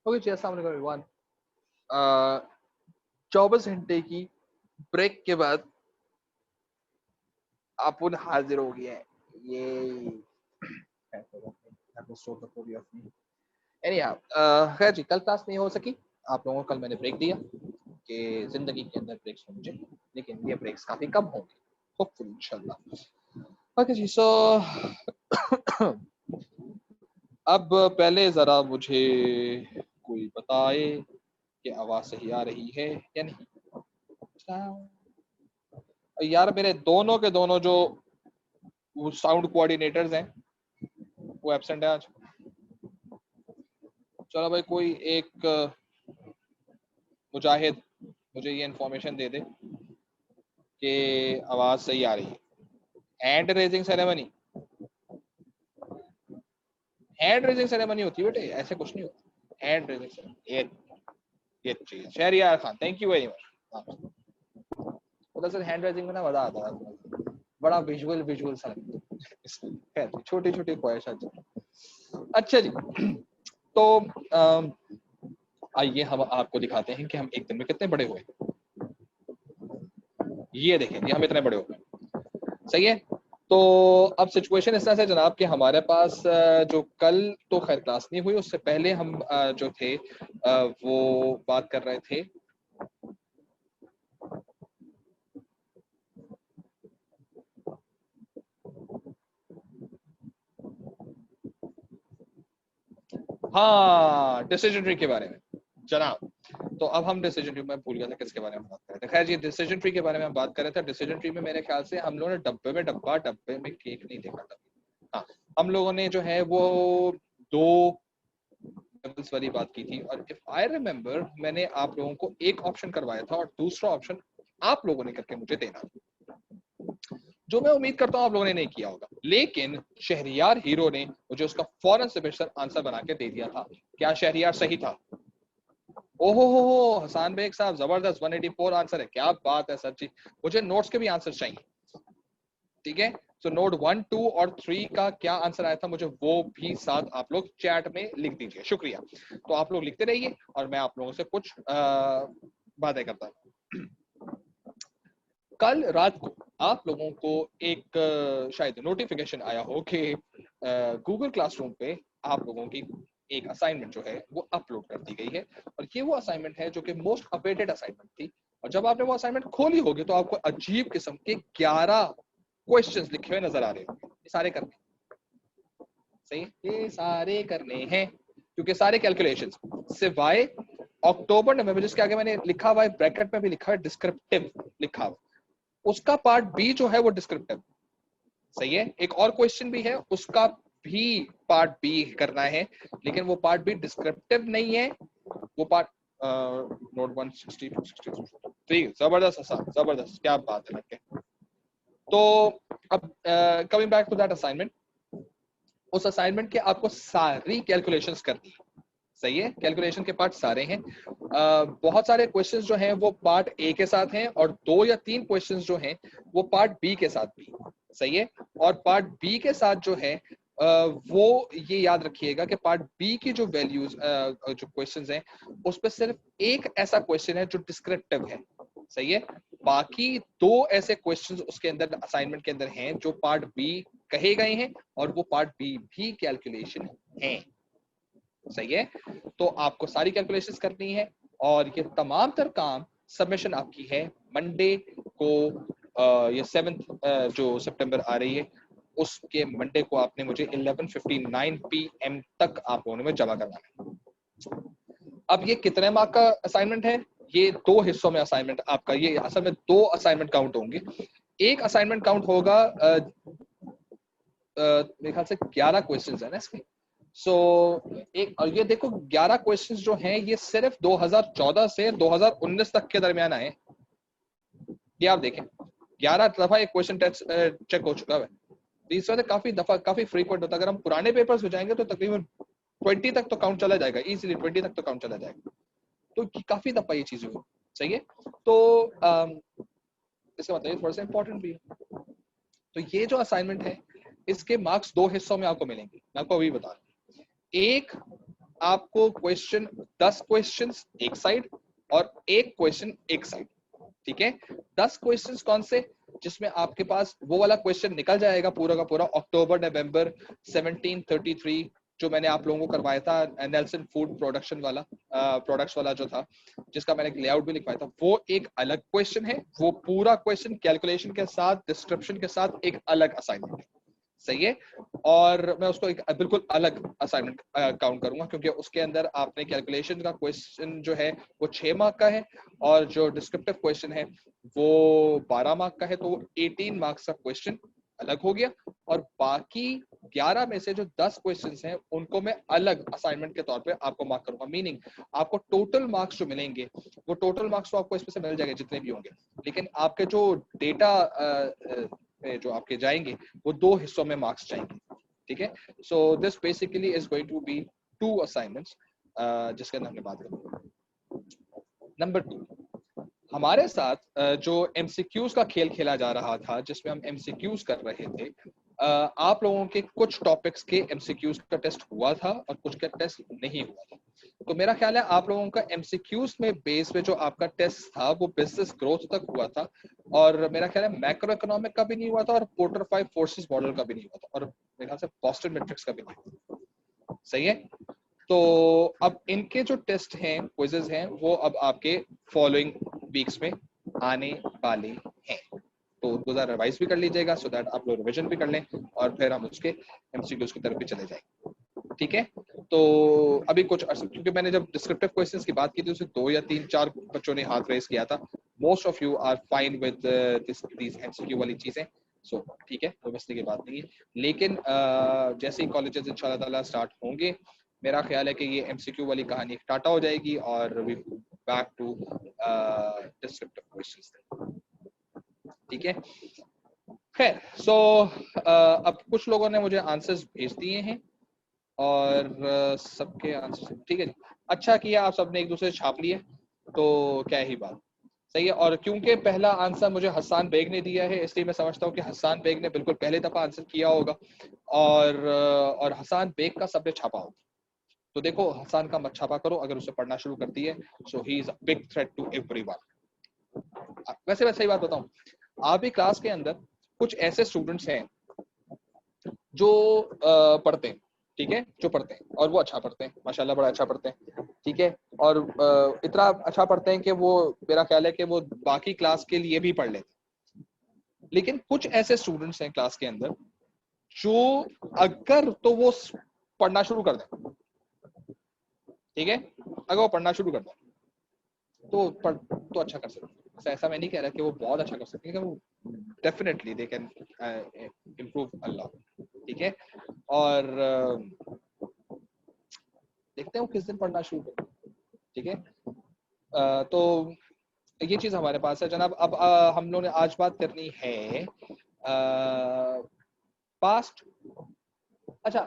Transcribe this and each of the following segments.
Okay जी, अस्सलाम वालेकुम everyone. 24 घंटे की ब्रेक के बाद अपन हाजिर हो गए हैं। ये खैर जी, कल क्लास नहीं हो सकी। आप लोगों को कल मैंने ब्रेक दिया कि जिंदगी के अंदर ब्रेक्स होने चाहिए, लेकिन ये ब्रेक्स काफी कम होंगे, होपफुली इंशाल्लाह। ओके जी, सो अब पहले जरा मुझे कोई बताए कि आवाज सही आ रही है या नहीं। यार मेरे दोनों के दोनों जो साउंड कोऑर्डिनेटर्स हैं वो एब्सेंट है आज। चलो भाई, कोई एक मुजाहिद मुझे ये इन्फॉर्मेशन दे दे कि आवाज सही आ रही है। Hand raising ceremony, hand raising ceremony होती है बेटे, ऐसे कुछ नहीं होता। हैंड रेजिंग सेरेमनी ये चीज। Shahriyar Khan, thank you very much. दरअसल हैंड रेजिंग में ना मजा आता है, बड़ा विजुअल सा लगता है। छोटी छोटी ख्वाहिशात। अच्छा जी, तो आइए हम आपको दिखाते हैं कि हम एक दिन में कितने बड़े हुए। ये देखें, ये हम इतने बड़े हो गए। सही है। तो अब सिचुएशन इस तरह से जनाब कि हमारे पास जो कल तो खैर क्लास नहीं हुई, उससे पहले हम जो थे वो बात कर रहे थे हाँ डिसीजन ट्री के बारे में जनाब। तो अब हम डिसीजन ट्री में भूल गया था किसके बारे में बात कर रहे थे। खैर जी, डिसीजन ट्री के बारे में हम बात कर रहे थे। डिसीजन ट्री में मेरे ख्याल से हम लोगों ने डब्बे में केक नहीं देखा था। हाँ, हम लोगों ने जो है वो 2 लेवल्स वाली बात की थी, और इफ आई रिमेम्बर मैंने आप लोगों को एक ऑप्शन करवाया था और दूसरा ऑप्शन आप लोगों ने करके मुझे देना था, जो मैं उम्मीद करता हूँ आप लोगों ने नहीं किया होगा। लेकिन शहरियार हीरो ने मुझे उसका फौरन से बेहतर आंसर बना के दे दिया था। क्या शहरियार सही था? ओहो हो हसान बेग साहब, जबरदस्त 184 आंसर है, क्या बात है सर जी। मुझे नोट्स के भी आंसर चाहिए, ठीक है। तो नोट 1, 2 और 3 का क्या आंसर आया था मुझे वो भी साथ आप लोग चैट में लिख दीजिए, शुक्रिया। तो आप लोग लिखते रहिए और मैं आप लोगों से कुछ बातें करता हूँ। कल रात को आप लोगों को एक शायद नोटिफिकेशन आया हो कि गूगल क्लासरूम पे आप लोगों की एक असाइनमेंट जो है वो अपलोड कर दी गई है, और ये वो असाइनमेंट है जो कि मोस्ट अवेटेड असाइनमेंट थी। और जब आपने वो असाइनमेंट खोली होगी तो आपको अजीब किस्म के 11 क्वेश्चंस लिखे हुए नजर आ रहे होंगे। ये सारे करने सही, ये सारे करने हैं क्योंकि सारे कैलकुलेशंस सिवाय अक्टूबर नवंबर, जिसके आगे मैंने लिखा हुआ है ब्रैकेट में भी लिखा है डिस्क्रिप्टिव लिखा हुआ, उसका पार्ट बी जो है वो डिस्क्रिप्टिव। सही है। एक और क्वेश्चन भी है, उसका भी पार्ट बी करना है, लेकिन वो पार्ट बी डिस्क्रिप्टिव नहीं है, वो पार्ट नोट 162 63। जबरदस्त हसन, जबरदस्त, क्या बात है लड़के। तो अब coming back to that assignment, उस असाइनमेंट के आपको सारी कैलकुलेशंस करनी है। सही है। कैलकुलेशन के पार्ट सारे हैं। बहुत सारे क्वेश्चंस जो हैं वो पार्ट ए के साथ हैं, और 2 या 3 क्वेश्चंस जो हैं वो पार्ट बी के साथ भी। सही है। और पार्ट बी के साथ जो है वो ये याद रखिएगा कि पार्ट बी की जो वैल्यूज जो क्वेश्चंस हैं उस पर सिर्फ एक ऐसा क्वेश्चन है जो डिस्क्रिप्टिव है। सही है। बाकी 2 ऐसे क्वेश्चंस उसके अंदर असाइनमेंट के अंदर हैं जो पार्ट बी कहे गए हैं, और वो पार्ट बी भी कैलकुलेशन है। सही है। तो आपको सारी कैलकुलेशंस करनी है, और ये तमाम तर काम सबमिशन आपकी है मंडे को, ये 7 जो सितंबर आ रही है उसके मंडे को आपने मुझे 11:59 PM तक आप लोगों ने जमा करवाना है। अब ये कितने मार्क का असाइनमेंट है? ये 2 हिस्सों में असाइनमेंट आपका, ये असल में 2 असाइनमेंट काउंट होंगे। एक असाइनमेंट काउंट होगा मेरे ख्याल से 11 क्वेश्चंस है ना इसमें। एक, और ये देखो 11 क्वेश्चंस जो हैं ये सिर्फ 2014 से 2019 तक के दरमियान आए। ये आप देखें 11 दफा एक क्वेश्चन चेक हो चुका है। इस वजह से काफी दफा काफी फ्रीक्वेंट होता है। अगर हम पुराने पेपर्स हो जाएंगे तो तकरीबन 20 तक तो काउंट चला जाएगा, इजीली 20 तक तो काउंट चला जाएगा। तो काफी दफा ये चीजें हुई। सही है। तो इसका मतलब थोड़ा सा इंपॉर्टेंट भी है। तो ये जो असाइनमेंट है इसके मार्क्स 2 हिस्सों में आपको मिलेंगे, मैं आपको अभी बता रहा हूं। एक आपको क्वेश्चन 10 क्वेश्चंस एक साइड और एक क्वेश्चन एक साइड, ठीक है। 10 क्वेश्चंस कौन से, जिसमें आपके पास वो वाला क्वेश्चन निकल जाएगा पूरा का पूरा अक्टूबर नवंबर 1733 जो मैंने आप लोगों को करवाया था, नेल्सन फूड प्रोडक्शन वाला प्रोडक्ट्स वाला जो था, जिसका मैंने लेआउट भी लिखवाया था, वो एक अलग क्वेश्चन है। वो पूरा क्वेश्चन कैलकुलेशन के साथ, डिस्क्रिप्शन के साथ एक अलग असाइनमेंट है, सही है। और मैं उसको एक बिल्कुल अलग असाइनमेंट काउंट करूंगा, क्योंकि उसके अंदर आपने कैलकुलेशन का क्वेश्चन जो है वो 6 मार्क का है, और जो डिस्क्रिप्टिव क्वेश्चन है वो 12 मार्क का है, तो वो 18 मार्क्स का क्वेश्चन अलग हो गया। और बाकी 11 में से जो 10 क्वेश्चंस हैं उनको मैं अलग असाइनमेंट के तौर पे आपको मार्क करूंगा। मीनिंग आपको टोटल मार्क्स जो मिलेंगे वो टोटल मार्क्स तो आपको इसमें से मिल जाएंगे जितने भी होंगे, लेकिन आपके जो डेटा जो आपके जाएंगे वो 2 हिस्सों में मार्क्स जाएंगे, ठीक है। So this basically is going to be 2 assignments जिसके अंदर हमने बात करी। नंबर 2, हमारे साथ जो एमसीक्यूज का खेल खेला जा रहा था, जिसमें हम एमसीक्यूज कर रहे थे, आप लोगों के कुछ टॉपिक्स के एमसीक्यूज का टेस्ट हुआ था और कुछ का टेस्ट नहीं हुआ था। तो मेरा ख्याल है आप लोगों का एमसीक्यूज में बेस पे जो आपका टेस्ट था वो बिजनेस ग्रोथ तक हुआ था, और मेरा ख्याल है मैक्रो इकोनॉमिक का भी नहीं हुआ था, और पोर्टर 5 फोर्सेस मॉडल का भी नहीं हुआ था, और मेरे ख्याल से बॉस्टन मैट्रिक्स का भी नहीं हुआ, सही है। तो अब इनके जो टेस्ट हैं, क्विजेज हैं, वो अब आपके फॉलोइंग वीक्स में आने वाले हैं, तो उनको जरा रिवाइज भी कर लीजिएगा, सो दैट आप लोग रिवीजन भी कर लें, और फिर हम उसके एमसीक्यूज की तरफ भी चले जाएंगे, ठीक है। तो अभी कुछ, क्योंकि मैंने जब डिस्क्रिप्टिव क्वेश्चंस की बात की थी उसमें 2 या 3 4 बच्चों ने हाथ रेस किया था। Most of you are fine with this MCQ वाली चीजें, सो ठीक है, कोई मसले की बात नहीं है। लेकिन जैसे ही कॉलेजेस इंशाल्लाह ताला स्टार्ट होंगे, मेरा ख्याल है कि ये एमसीक्यू वाली कहानी टाटा हो जाएगी, और we back to descriptive questions, ठीक है। खैर, सो अब कुछ लोगों ने मुझे आंसर्स भेज दिए हैं, और सबके आंसर ठीक है जी। अच्छा किया आप सबने एक दूसरे से छाप लिए, तो क्या ही बात, सही है। और क्योंकि पहला आंसर मुझे हसन बेग ने दिया है, इसलिए मैं समझता हूँ कि हसन बेग ने बिल्कुल पहले दफा आंसर किया होगा, और हसन बेग का सबने छापा होगा। तो देखो, हसन का मत छापा करो, अगर उसे पढ़ना शुरू करती है, so he is a big threat to everyone. वैसे मैं सही बात बताऊं, आप भी क्लास के अंदर कुछ ऐसे स्टूडेंट्स हैं जो पढ़ते हैं, ठीक है, जो पढ़ते हैं और वो अच्छा पढ़ते हैं, माशाल्लाह बड़ा अच्छा पढ़ते हैं, ठीक है। और इतना अच्छा पढ़ते हैं कि वो, मेरा ख्याल है कि वो बाकी क्लास के लिए भी पढ़ लेते हैं। लेकिन कुछ ऐसे स्टूडेंट्स हैं क्लास के अंदर जो, अगर तो वो पढ़ना शुरू कर दें, ठीक है, अगर वो पढ़ना शुरू कर दें तो तो अच्छा कर सकते हैं। ऐसा मैं नहीं कह रहा कि वो बहुत अच्छा कर सकते हैं, लेकिन वो डेफिनेटली दे कैन इम्प्रूव अल्लाह, ठीक है। और देखते हैं वो किस दिन पढ़ना शुरू करें, ठीक है। तो ये चीज हमारे पास है जनाब। अब हम लोगों ने आज बात करनी है पास्ट। अच्छा,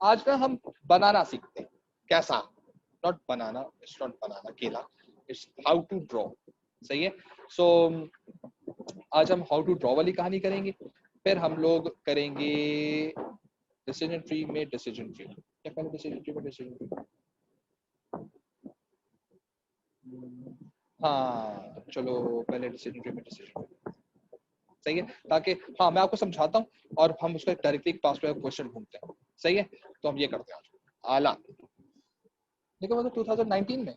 आज ना हम बनाना सीखते हैं, कैसा, नॉट बनाना, इट्स नॉट बनाना केला, इट्स हाउ टू ड्रॉ, सही है। सो आज हम हाउ टू ड्रॉ वाली कहानी करेंगे, फिर हम लोग करेंगे डिसीजन ट्री में डिसीजन ट्री, क्या पहले डिसीजन ट्री में डिसीजन ट्री, हाँ चलो पहले डिसीजन ट्री में डिसीजन ट्री, सही है। ताकि हाँ मैं आपको समझाता हूँ और हम उसका डायरेक्टली पास पे क्वेश्चन ढूंढते हैं, सही है। तो हम ये करते हैं आज, आला, देखो मतलब 2019 में,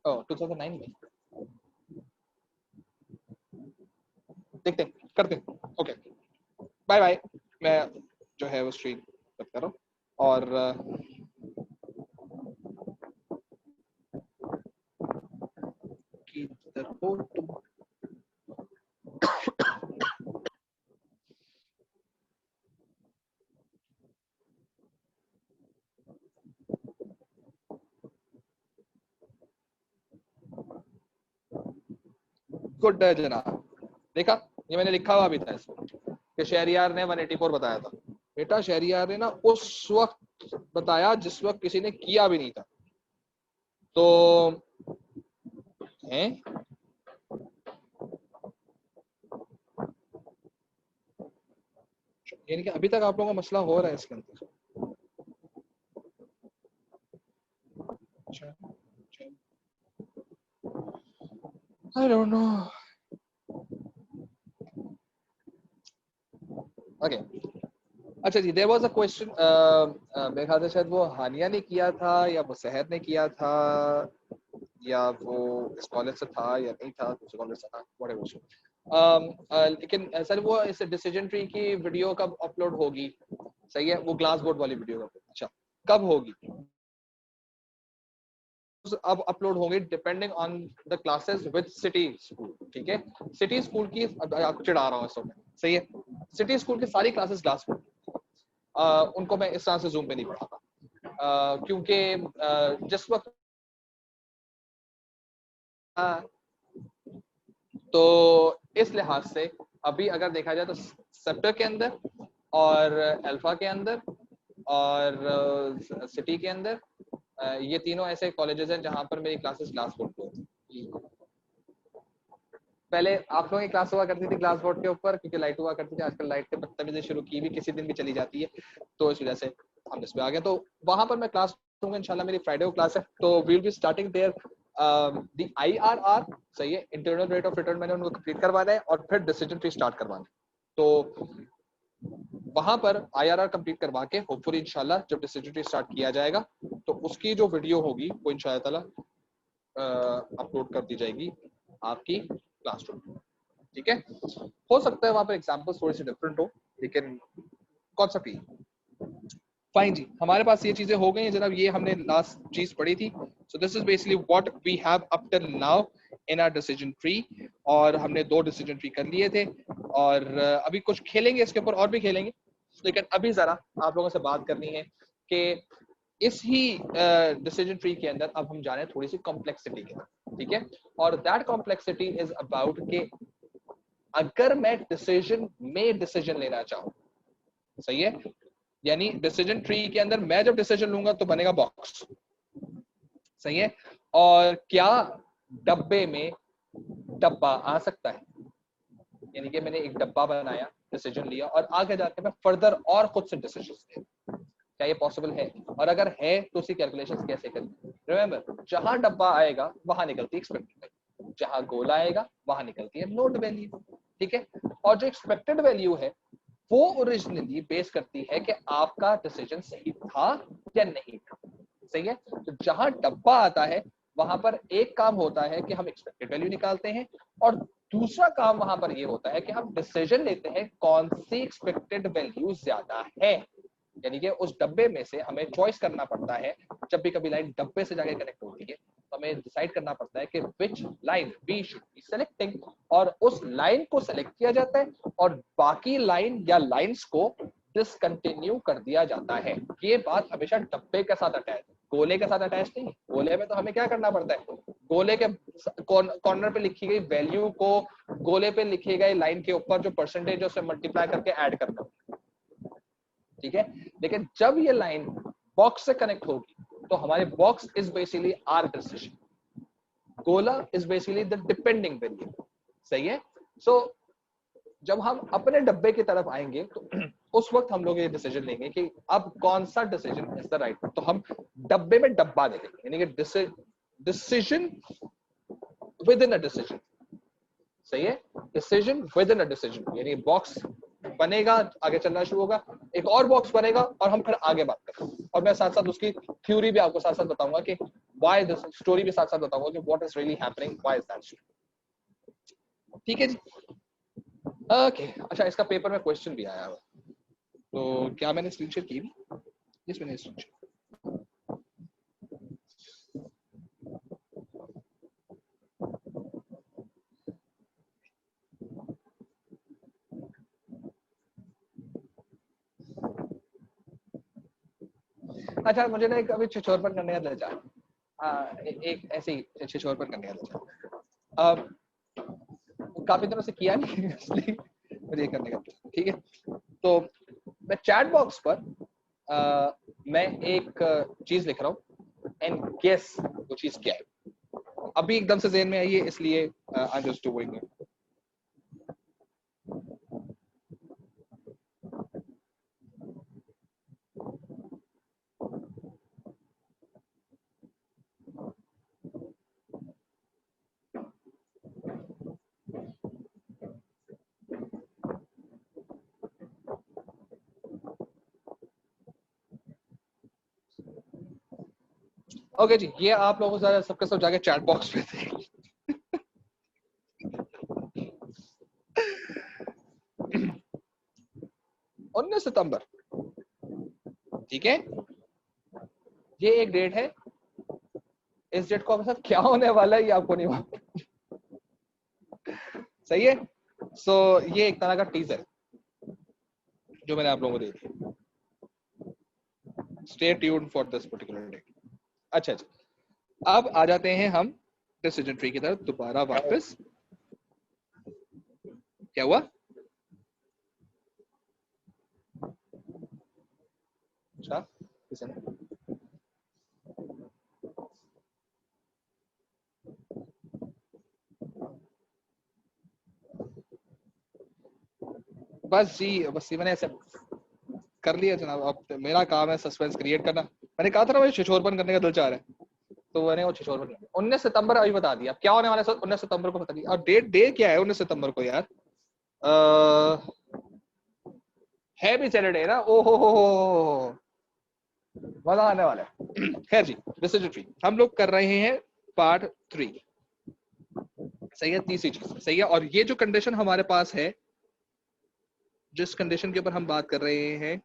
ओ 2009 में, देखते हैं, करते हैं, ओके, बाय बाय। मैं जो है वो स्ट्रीम बंद कर रहा हूँ, और किधर हो तुम। गुड जनाब, देखा, ये मैंने लिखा हुआ भी था इसको कि शहरियार ने 184 बताया था। बेटा शहरियार ने ना उस वक्त बताया जिस वक्त किसी ने किया भी नहीं था, तो हैं, यानी कि अभी तक आप लोगों का मसला हो रहा है इसके अंदर। I don't know. Okay. अच्छा जी, there was a question, मेरे ख्याल से शायद वो हानिया ने किया था या वो सहर ने किया था या वो इस कॉलेज से था या नहीं था, दूसरे कॉलेज से था, whatever. लेकिन सर वो इस डिसीजन ट्री की वीडियो कब अपलोड होगी? सही है, वो ग्लास बोर्ड वाली वीडियो कब? अच्छा, कब होगी? अब अपलोड होंगे depending on the classes with city school, ठीक है? सिटी स्कूल की आपको चिढ़ा रहा हूँ इस समय, सही है? सिटी स्कूल की सारी क्लासेस ग्लास बोर्ड, उनको मैं इस तरह से जूम पे नहीं पढ़ाता, क्योंकि जिस वक्त तो इस लिहाज से अभी अगर देखा जाए तो सेप्टर के अंदर और अल्फा के अंदर और सिटी के अंदर, ये तीनों ऐसे कॉलेजेस हैं जहां पर मेरी क्लासेस ग्लास बोर्ड पे होती है। पहले आप लोगों की क्लास हुआ करती थी ग्लास बोर्ड के ऊपर, क्योंकि लाइट हुआ करती थी, आजकल लाइट ने बदतमीजी शुरू की भी, किसी दिन भी चली जाती है, तो इस वजह से हम इस पे आ गए। तो वहां पर मैं क्लास दूंगा इंशाल्लाह, मेरी फ्राइडे को क्लास है, तो we will be starting there the IRR, सही है, इंटरनल रेट ऑफ रिटर्न मैंने उनको कंप्लीट करवाना है और फिर डिसीजन ट्री स्टार्ट करवाना है। तो वहां पर IRR कंप्लीट करवा के होपफुली इंशाल्लाह जब डिसीजन ट्री स्टार्ट किया जाएगा तो उसकी जो वीडियो होगी वो इंशाल्लाह ताला अपलोड कर दी जाएगी आपकी क्लासरूम, ठीक है? हो सकता है वहां पर एग्जांपल्स थोड़ी सी डिफरेंट हो, लेकिन कॉन्सेप्ट ही फाइन जी। हमारे पास ये चीजें हो गई हैं जनाब, ये हमने लास्ट चीज पढ़ी थी। So this is basically what we have up till now in our decision tree, और हमने 2 डिसीजन ट्री कर लिए थे, और अभी कुछ खेलेंगे इसके ऊपर और भी खेलेंगे, लेकिन अभी जरा आप लोगों से बात करनी है कि इस ही डिसीजन ट्री के अंदर अब हम जा रहे हैं थोड़ी सी कॉम्प्लेक्सिटी के अंदर, ठीक है? और दैट कॉम्प्लेक्सिटी इज अबाउट के अगर मैं डिसीजन में डिसीजन लेना चाहूँ, सही है, यानी डिसीजन ट्री के अंदर मैं जब डिसीजन लूंगा तो बनेगा बॉक्स, सही है, और क्या डब्बे में डब्बा आ सकता है? यानी कि मैंने एक डब्बा बनाया, डिसीजन लिया, और आगे जाके मैं फर्दर और खुद से डिसीजन ले, क्या ये पॉसिबल है? और अगर है तो उसकी कैलकुलेशंस कैसे करें? रिमेंबर, जहां डब्बा आएगा वहां निकलती है एक्सपेक्टेड वैल्यू, जहां गोला आएगा वहां निकलती है नोट वैल्यू, ठीक है? और जो एक्सपेक्टेड वैल्यू है वो ओरिजिनली बेस करती है कि आपका डिसीजन सही था या नहीं था, सही है? तो जहां डब्बा आता है वहां पर एक काम होता है कि हम एक्सपेक्टेड वैल्यू निकालते हैं, और दूसरा काम वहां पर ये होता है कि हम डिसीजन लेते हैं कौन सी एक्सपेक्टेड वैल्यू ज्यादा है। यानी कि उस डब्बे में से हमें चॉइस करना पड़ता है, जब भी कभी लाइन डब्बे से जाके कनेक्ट होती है तो हमें डिसाइड करना पड़ता है कि which line we should be selecting, और उस लाइन को सेलेक्ट किया जाता है और बाकी लाइन या लाइंस को डिसकंटिन्यू कर दिया जाता है। ये बात हमेशा डब्बे के साथ अटैच, गोले के साथ अटैच नहीं। गोले में तो हमें क्या करना पड़ता है, गोले के कॉर्नर पे लिखी गई वैल्यू को गोले पे लिखी गई लाइन के ऊपर जो परसेंटेज है उससे मल्टीप्लाई करके ऐड करना, ठीक है? लेकिन जब ये लाइन बॉक्स से कनेक्ट होगी तो हमारे box is basically our decision, गोला is basically the depending value, सही है? सो जब हम अपने डब्बे की तरफ आएंगे तो उस वक्त हम लोग ये डिसीजन लेंगे कि अब कौन सा डिसीजन इज द राइट। तो हम डब्बे में डब्बा देखेंगे, यानी कि decision with in a decision, सही है? Decision with in a decision, यानी बॉक्स बनेगा, आगे चलना शुरू होगा, एक और बॉक्स बनेगा और हम फिर आगे बात करेंगे, और मैं साथ साथ उसकी थ्योरी भी आपको साथ साथ बताऊंगा कि व्हाई दिस, स्टोरी भी साथ साथ बताऊंगा कि what is really happening, why is that, ठीक है जी? ओके, अच्छा, इसका पेपर में क्वेश्चन भी आया हुआ, तो क्या मैंने स्क्रीनशॉट की भी? यस, मैंने स्क्रीनशॉट। अच्छा, मुझे ना एक अभी छिछोरपन करने का लगा, एक ऐसे ही छिछोरपन करने का लगा, अब काफी दिनों से किया नहीं इसलिए मुझे ये करने का, ठीक है? तो मैं चैट बॉक्स पर मैं एक चीज लिख रहा हूँ एंड गेस वो चीज क्या है। अभी एकदम से ज़हन में आई है इसलिए I am just doing it. Okay जी, ये आप लोगों से सबके सब जाके चैट बॉक्स में थे। 19 सितंबर, ठीक है, ये एक डेट है। इस डेट को आपके साथ क्या होने वाला है ये आपको नहीं मालूम। सही है। सो ये एक तरह का टीजर जो मैंने आप लोगों को दे दिया। Stay tuned for this particular day. अच्छा अच्छा, अब आ जाते हैं हम डिसीजन ट्री की तरफ दोबारा वापस। क्या हुआ? अच्छा, किसी ने बस जी, बस ये मैंने ऐसे कर लिया जनाब। अब तो मेरा काम है सस्पेंस क्रिएट करना। मैंने कहा था ना मुझे छिछोरपन करने का दिल चाह रहा है, तो मैंने वो छिछोरपन कर दिया। 19 सितंबर अभी बता दिया क्या होने वाला है। 19 सितंबर को बता दिया। और डेट डे क्या है 19 सितंबर को यार? है भी सैटरडे ना। ओ हो, मजा आने वाला है। खैर जी, डिसीजन ट्री हम लोग कर रहे हैं पार्ट 3। सही है, तीसरी चीज सही है। और ये जो कंडीशन हमारे पास है, जिस कंडीशन के ऊपर हम बात कर रहे हैं,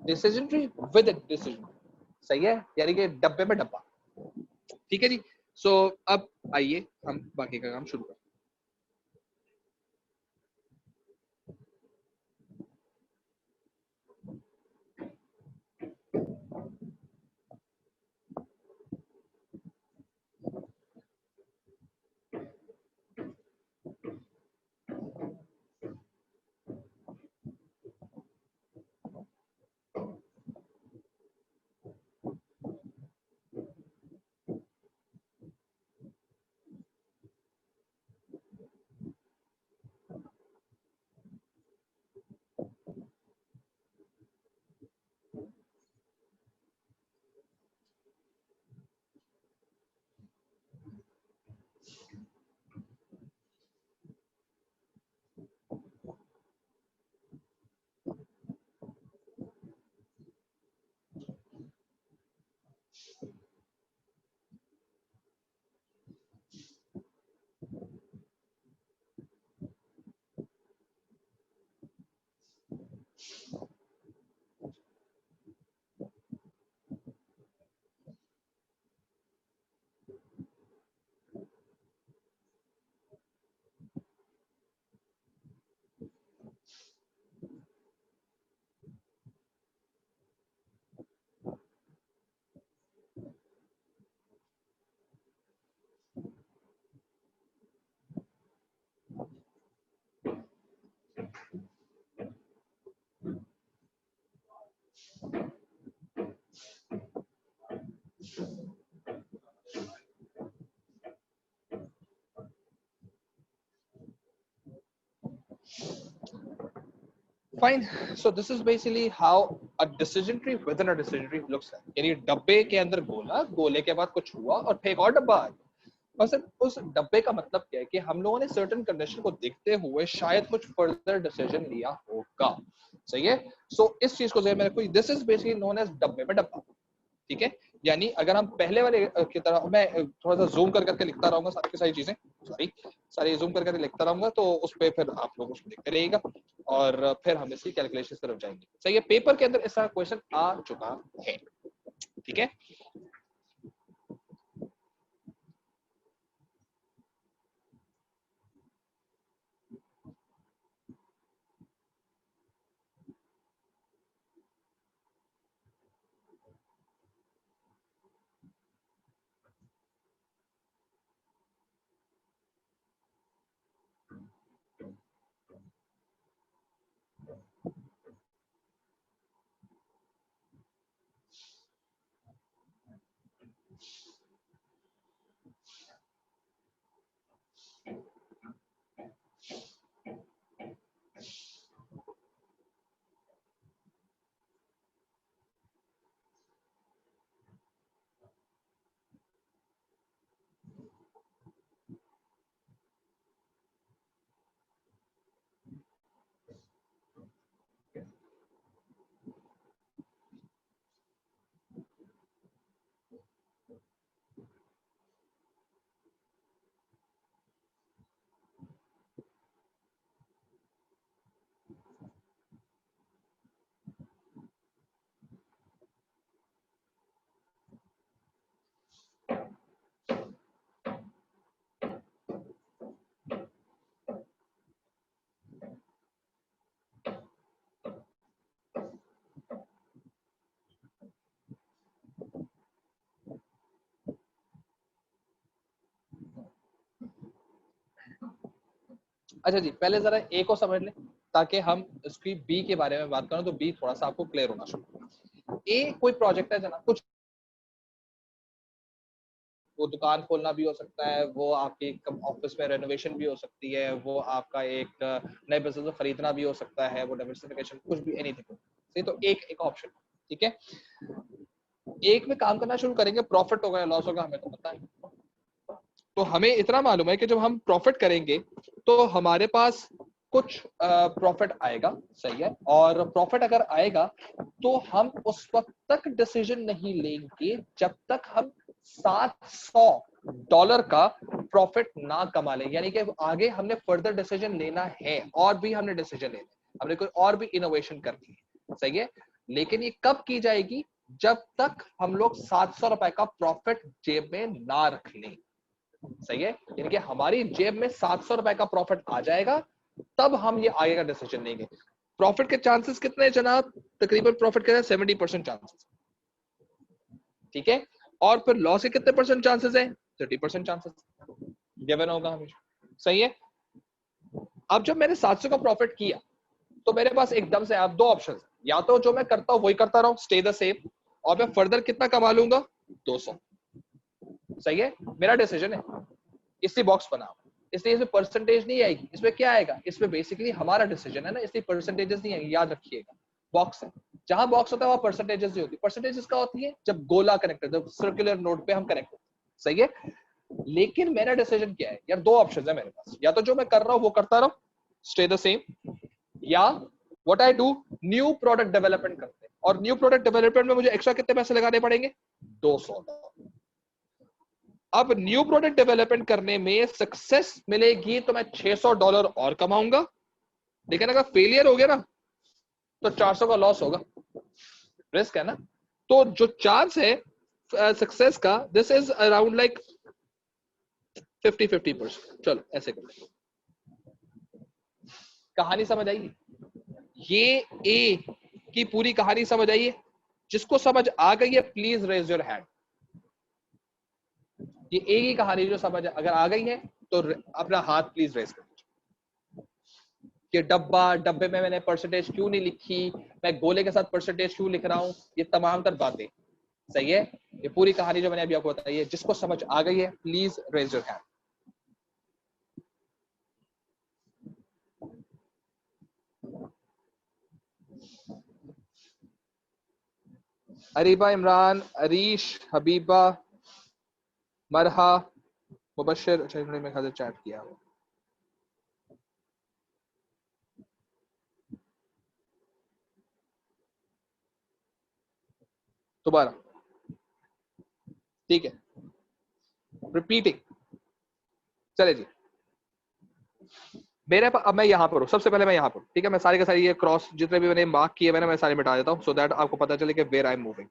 डिसीजन ट्री विद डिसीजन। सही है, यानी कि डब्बे में डब्बा। ठीक है जी। सो अब आइए हम बाकी का काम शुरू करें। Fine. So this is basically how a decision tree with in a decision tree looks like. यानी डब्बे के अंदर गोला, गोले के बाद कुछ हुआ और फिर एक और डब्बा आ गया। और सिर्फ उस डब्बे का मतलब क्या है कि हम लोगों ने सर्टेन कंडीशन को देखते हुए शायद कुछ फर्दर डिसीजन लिया होगा। सही है। सो इस चीज को ज़हन में रखो। This is basically known as डब्बे में डब्बा। ठीक है। यानी अगर हम पहले वाले की तरह, मैं थोड़ा सा जूम कर करके लिखता रहूंगा सारी की सारी चीजें, सॉरी, सारी जूम कर करके लिखता रहूंगा, तो उस पर फिर आप लोग उसको देखते रहिएगा और फिर हम इसकी कैलकुलेशन तरफ जाएंगे। सही है। पेपर के अंदर इस तरह क्वेश्चन आ चुका है। ठीक है। अच्छा जी, पहले जरा ए को समझ लें ताकि हम इसकी बी के बारे में बात करें तो बी थोड़ा सा आपको क्लियर होना शुरू। ए कोई प्रोजेक्ट है जनाब, कुछ वो दुकान खोलना भी हो सकता है, वो आपकी ऑफिस में रेनोवेशन भी हो सकती है, वो आपका एक नए बिजनेस को खरीदना भी हो सकता है, वो डाइवर्सिफिकेशन, कुछ भी, एनीथिंग। सही, तो एक ऑप्शन, ठीक है। एक में काम करना शुरू करेंगे, प्रॉफिट होगा या लॉस होगा हमें तो पता है। तो हमें इतना मालूम है कि जब हम प्रॉफिट करेंगे तो हमारे पास कुछ प्रॉफिट आएगा, सही है। और प्रॉफिट अगर आएगा तो हम उस वक्त तक डिसीजन नहीं लेंगे जब तक हम $700 का प्रॉफिट ना कमा लें, यानी कि आगे हमने फर्दर डिसीजन लेना है और भी हमने डिसीजन लेना है, हमने कोई और भी इनोवेशन करनी है, सही है। लेकिन ये कब की जाएगी? जब तक हम लोग $700 का प्रॉफिट जेब में ना रख लें, सही है। यानी कि हमारी जेब में $700 का प्रॉफिट आ जाएगा तब हम ये आगे का डिसीजन लेंगे। प्रॉफिट के चांसेस कितने हैं जनाब? तकरीबन प्रॉफिट के 70% चांसेस, ठीक है। और फिर लॉस के कितने परसेंट चांसेस है? 30% चांसेस गिवन होगा हमेशा, सही है। अब जब मैंने 700 का प्रॉफिट किया तो मेरे पास एकदम से आप दो ऑप्शन, या तो जो मैं करता हूं वही करता रहूं, स्टे द सेम, और मैं फर्दर कितना कमा लूंगा? 200, सही है। मेरा डिसीजन है, इसी बॉक्स बनाओ, इसलिए इसमें परसेंटेज नहीं आएगी। इसमें क्या आएगा? इसमें बेसिकली हमारा डिसीजन है ना, इसलिए परसेंटेजेस नहीं आएगी, याद रखिएगा। बॉक्स है, जहां बॉक्स होता है वहां परसेंटेजेस नहीं होती। परसेंटेजेस का होती है जब गोला कनेक्ट है, जब सर्कुलर नोड पे हम कनेक्ट होते हैं, सही है। लेकिन मेरा डिसीजन क्या है यार? दो ऑप्शन है मेरे पास, या तो जो मैं कर रहा हूं वो करता रहूं, स्टे द सेम, या what I do, new product development करते हैं। और न्यू प्रोडक्ट डेवलपमेंट में मुझे एक्स्ट्रा कितने पैसे लगाने पड़ेंगे? $200। अब न्यू प्रोडक्ट डेवलपमेंट करने में सक्सेस मिलेगी तो मैं $600 और कमाऊंगा, लेकिन अगर फेलियर हो गया ना तो 400 का लॉस होगा, रिस्क है ना। तो जो चांस है सक्सेस का, दिस इज अराउंड लाइक 50-50%। चलो ऐसे कर, कहानी समझ आई? ये ए की पूरी कहानी समझ आई है? जिसको समझ आ गई है प्लीज रेज योर हैंड। ये ए की कहानी जो समझ अगर आ गई है तो अपना हाथ प्लीज रेज कर, कि डब्बे में मैंने परसेंटेज क्यों नहीं लिखी, मैं गोले के साथ परसेंटेज क्यों लिख रहा हूं, ये तमाम तर बातें, सही है। ये पूरी कहानी जो मैंने अभी आपको बताई है, जिसको समझ आ गई है please raise your hand. Areeba, Imran, Arish, Habiba, Marha, Mubashar, अच्छा इन्होंने मेरे ख्याल से चैट किया हो। दोबारा, ठीक है, रिपीटिंग, चले जी। मेरे अब मैं यहाँ पर हूँ, सबसे पहले मैं यहाँ पर, ठीक है। मैं सारे के सारे ये क्रॉस जितने भी मैंने मार्क किए मैंने, मैं सारे मिटा देता हूँ, सो दैट आपको पता चले कि वेयर आई एम मूविंग।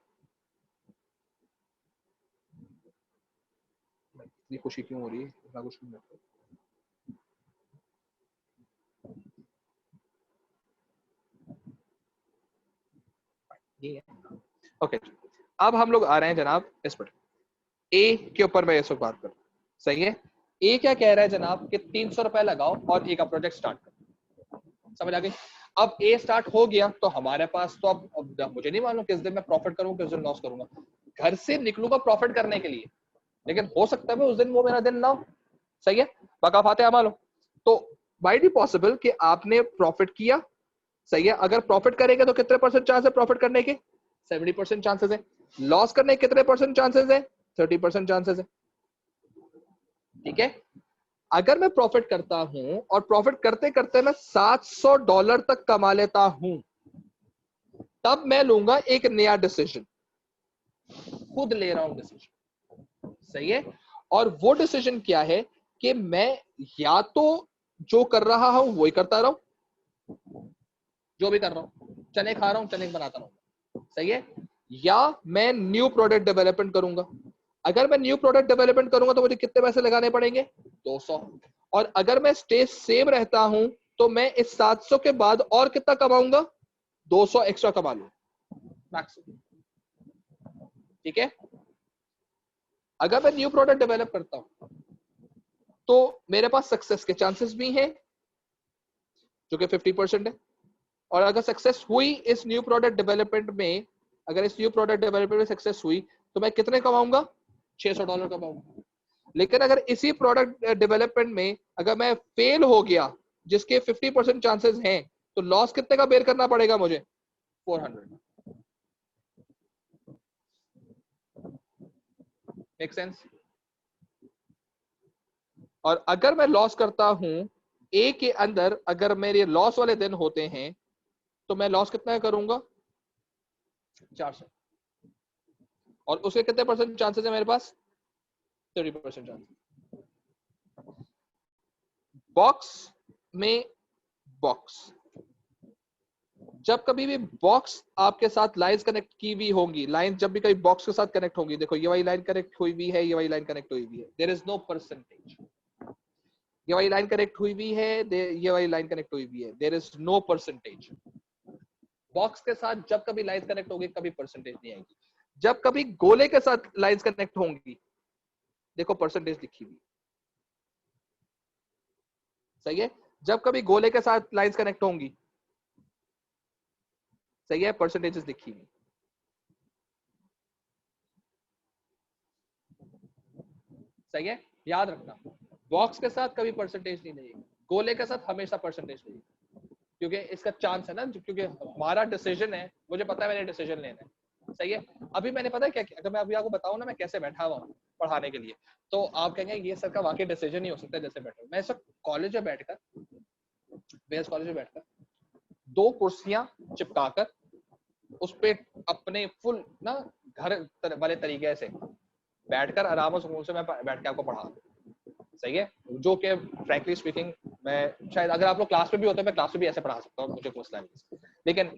इतनी खुशी क्यों हो रही है? इतना कुछ नहीं होता। ये है, ओके। अब हम लोग आ रहे हैं जनाब इस पर, ए के ऊपर मैं इस वक्त बात करूँ, सही है। ए क्या कह रहा है जनाब कि $300 लगाओ और ए का प्रोजेक्ट स्टार्ट करो, समझ आ गई? अब ए स्टार्ट हो गया तो हमारे पास तो अब मुझे नहीं मालूम किस दिन मैं प्रॉफिट करूंगा किस दिन लॉस करूंगा। घर से निकलूंगा प्रॉफिट करने के लिए, लेकिन हो सकता है उस दिन वो मेरा दिन ना हो, सही है। बका फाते मालूम, तो माइट बी पॉसिबल कि आपने प्रॉफिट किया, सही है। अगर प्रॉफिट करेंगे तो कितने परसेंट चांस है प्रॉफिट करने के? 70% चांसेस है। लॉस करने के कितने परसेंट चांसेस है? 30% चांसेस है, ठीक है। अगर मैं प्रॉफिट करता हूं और प्रॉफिट करते करते मैं $700 तक कमा लेता हूं, तब मैं लूंगा एक नया डिसीजन, खुद ले रहा हूं डिसीजन, सही है। और वो डिसीजन क्या है कि मैं या तो जो कर रहा हूं वही करता रहूं, जो भी कर रहा हूं, चने खा रहा हूं चने बनाता रहूं, सही है। या मैं न्यू प्रोडक्ट डेवलपमेंट करूंगा। अगर मैं न्यू प्रोडक्ट डेवलपमेंट करूंगा तो मुझे कितने पैसे लगाने पड़ेंगे? 200। और अगर मैं स्टेज सेम रहता हूं तो मैं इस 700 के बाद और कितना कमाऊंगा? 200 एक्स्ट्रा कमा लूंगा मैक्सिमम, ठीक है। अगर मैं न्यू प्रोडक्ट डेवलप करता हूं तो मेरे पास सक्सेस के चांसेस भी हैं जो कि 50% है। और अगर सक्सेस हुई इस न्यू प्रोडक्ट डेवलपमेंट में, अगर इस न्यू प्रोडक्ट डेवलपमेंट में सक्सेस हुई तो मैं कितने कमाऊंगा? $600 कमाऊंगा। लेकिन अगर इसी प्रोडक्ट डेवलपमेंट में अगर मैं फेल हो गया, जिसके 50% चांसेस हैं, तो लॉस कितने का बेयर करना पड़ेगा मुझे? 400। Make sense? और अगर मैं लॉस करता हूं ए के अंदर, अगर मेरे लॉस वाले दिन होते हैं, तो मैं लॉस कितना करूंगा? 400। और उसके कितने परसेंट चांसेस है मेरे पास? 30% चांसेस। बॉक्स में बॉक्स, जब कभी भी बॉक्स आपके साथ लाइंस कनेक्ट की हुई होंगी, लाइन जब भी कभी बॉक्स के साथ कनेक्ट होंगी, देखो ये वाली लाइन कनेक्ट हुई हुई है, ये वाली लाइन कनेक्ट हुई हुई है, देयर इज नो परसेंटेज। ये वाली लाइन कनेक्ट हुई हुई है, ये वाली लाइन कनेक्ट हुई हुई है, there is no percentage. Box के साथ जब कभी लाइंस कनेक्ट होगी, कभी परसेंटेज नहीं आएगी। जब कभी गोले के साथ लाइंस कनेक्ट होंगी, देखो परसेंटेज लिखी हुई, सही है। जब कभी गोले के साथ लाइंस कनेक्ट होंगी, सही है, परसेंटेजेस लिखी हुई, सही है। याद रखना, बॉक्स के साथ कभी परसेंटेज नहीं देगी, गोले के साथ हमेशा परसेंटेज देगी, क्योंकि इसका चांस है ना, क्योंकि हमारा डिसीजन है, मुझे पता है मैंने डिसीजन लेना है, सही है। अभी मैंने पता है क्या, अगर मैं अभी आपको बताऊं ना मैं कैसे बैठा हुआ हूँ पढ़ाने के लिए, तो आप कहेंगे ये सर का वाकई डिसीजन नहीं हो सकता जैसे बैठा। मैं इस कॉलेज में बैठकर, बेस कॉलेज में बैठकर 2 कुर्सियां चिपकाकर उस पे अपने फुल ना घर वाले तरीके से बैठकर आराम और सुकून से मैं बैठ के आपको पढ़ा, सही है। जो कि फ्रैंकली स्पीकिंग मैं शायद अगर आप लोग क्लास में भी होते हैं, मैं क्लास में भी ऐसे पढ़ा सकता हूँ, मुझे मसला नहीं, लेकिन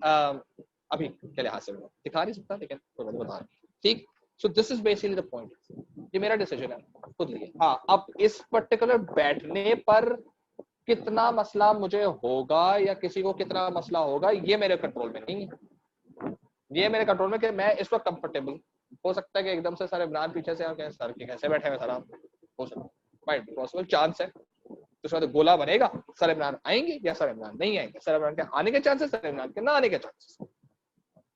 अभी के लिहाज से दिखा नहीं सकता, लेकिन कोई बात नहीं, बता रहा हूं, ठीक। सो this is basically the point. ये मेरा डिसीजन है, खुद लिए। हाँ, अब इस पर्टिकुलर बैठने पर कितना मसला मुझे होगा या किसी को कितना मसला होगा, ये मेरे कंट्रोल में नहीं है। ये मेरे कंट्रोल में कि मैं इस वक्त कंफर्टेबल, हो सकता है कि एकदम से सर इमरान पीछे से आके सर के कैसे बैठे हुए सर आप, हो सकता है, माइट पॉसिबल चांस है। तो उसके बाद गोला बनेगा, सर इमरान आएंगे या सर इमरान नहीं आएंगे, सर इमरान के आने के चांसेस, सर इमरान के ना आने के चांसेस,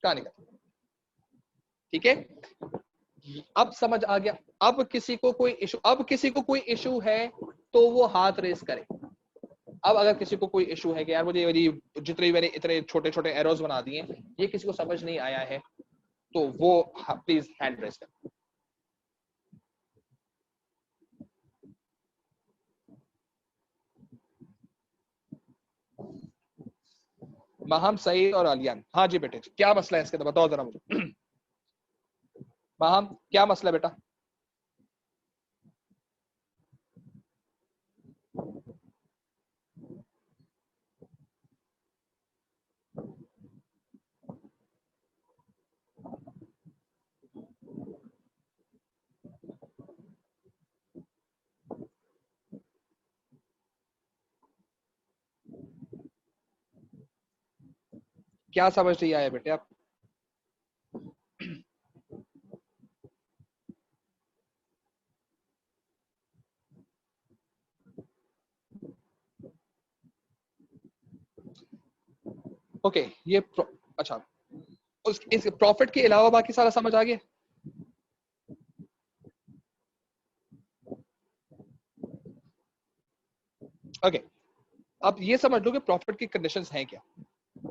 कहानी का, ठीक है। अब समझ आ गया। अब किसी को कोई इशू है तो वो हाथ रेस करे। अब अगर किसी को कोई इशू है कि यार मुझे जितने मैंने इतने छोटे छोटे एरोज बना दिए ये किसी को समझ नहीं आया है, तो वो प्लीज हैंड रेस कर। माहम, सईद और आलियान, हाँ जी बेटे, क्या मसला है इसके, तो बताओ जरा मुझे। माहम, क्या मसला है बेटा? क्या समझ नहीं आया बेटे आप? ओके, ये अच्छा, इस प्रॉफिट के अलावा बाकी सारा समझ आ गया? ओके, अब ये समझ लो कि प्रॉफिट की कंडीशंस हैं क्या।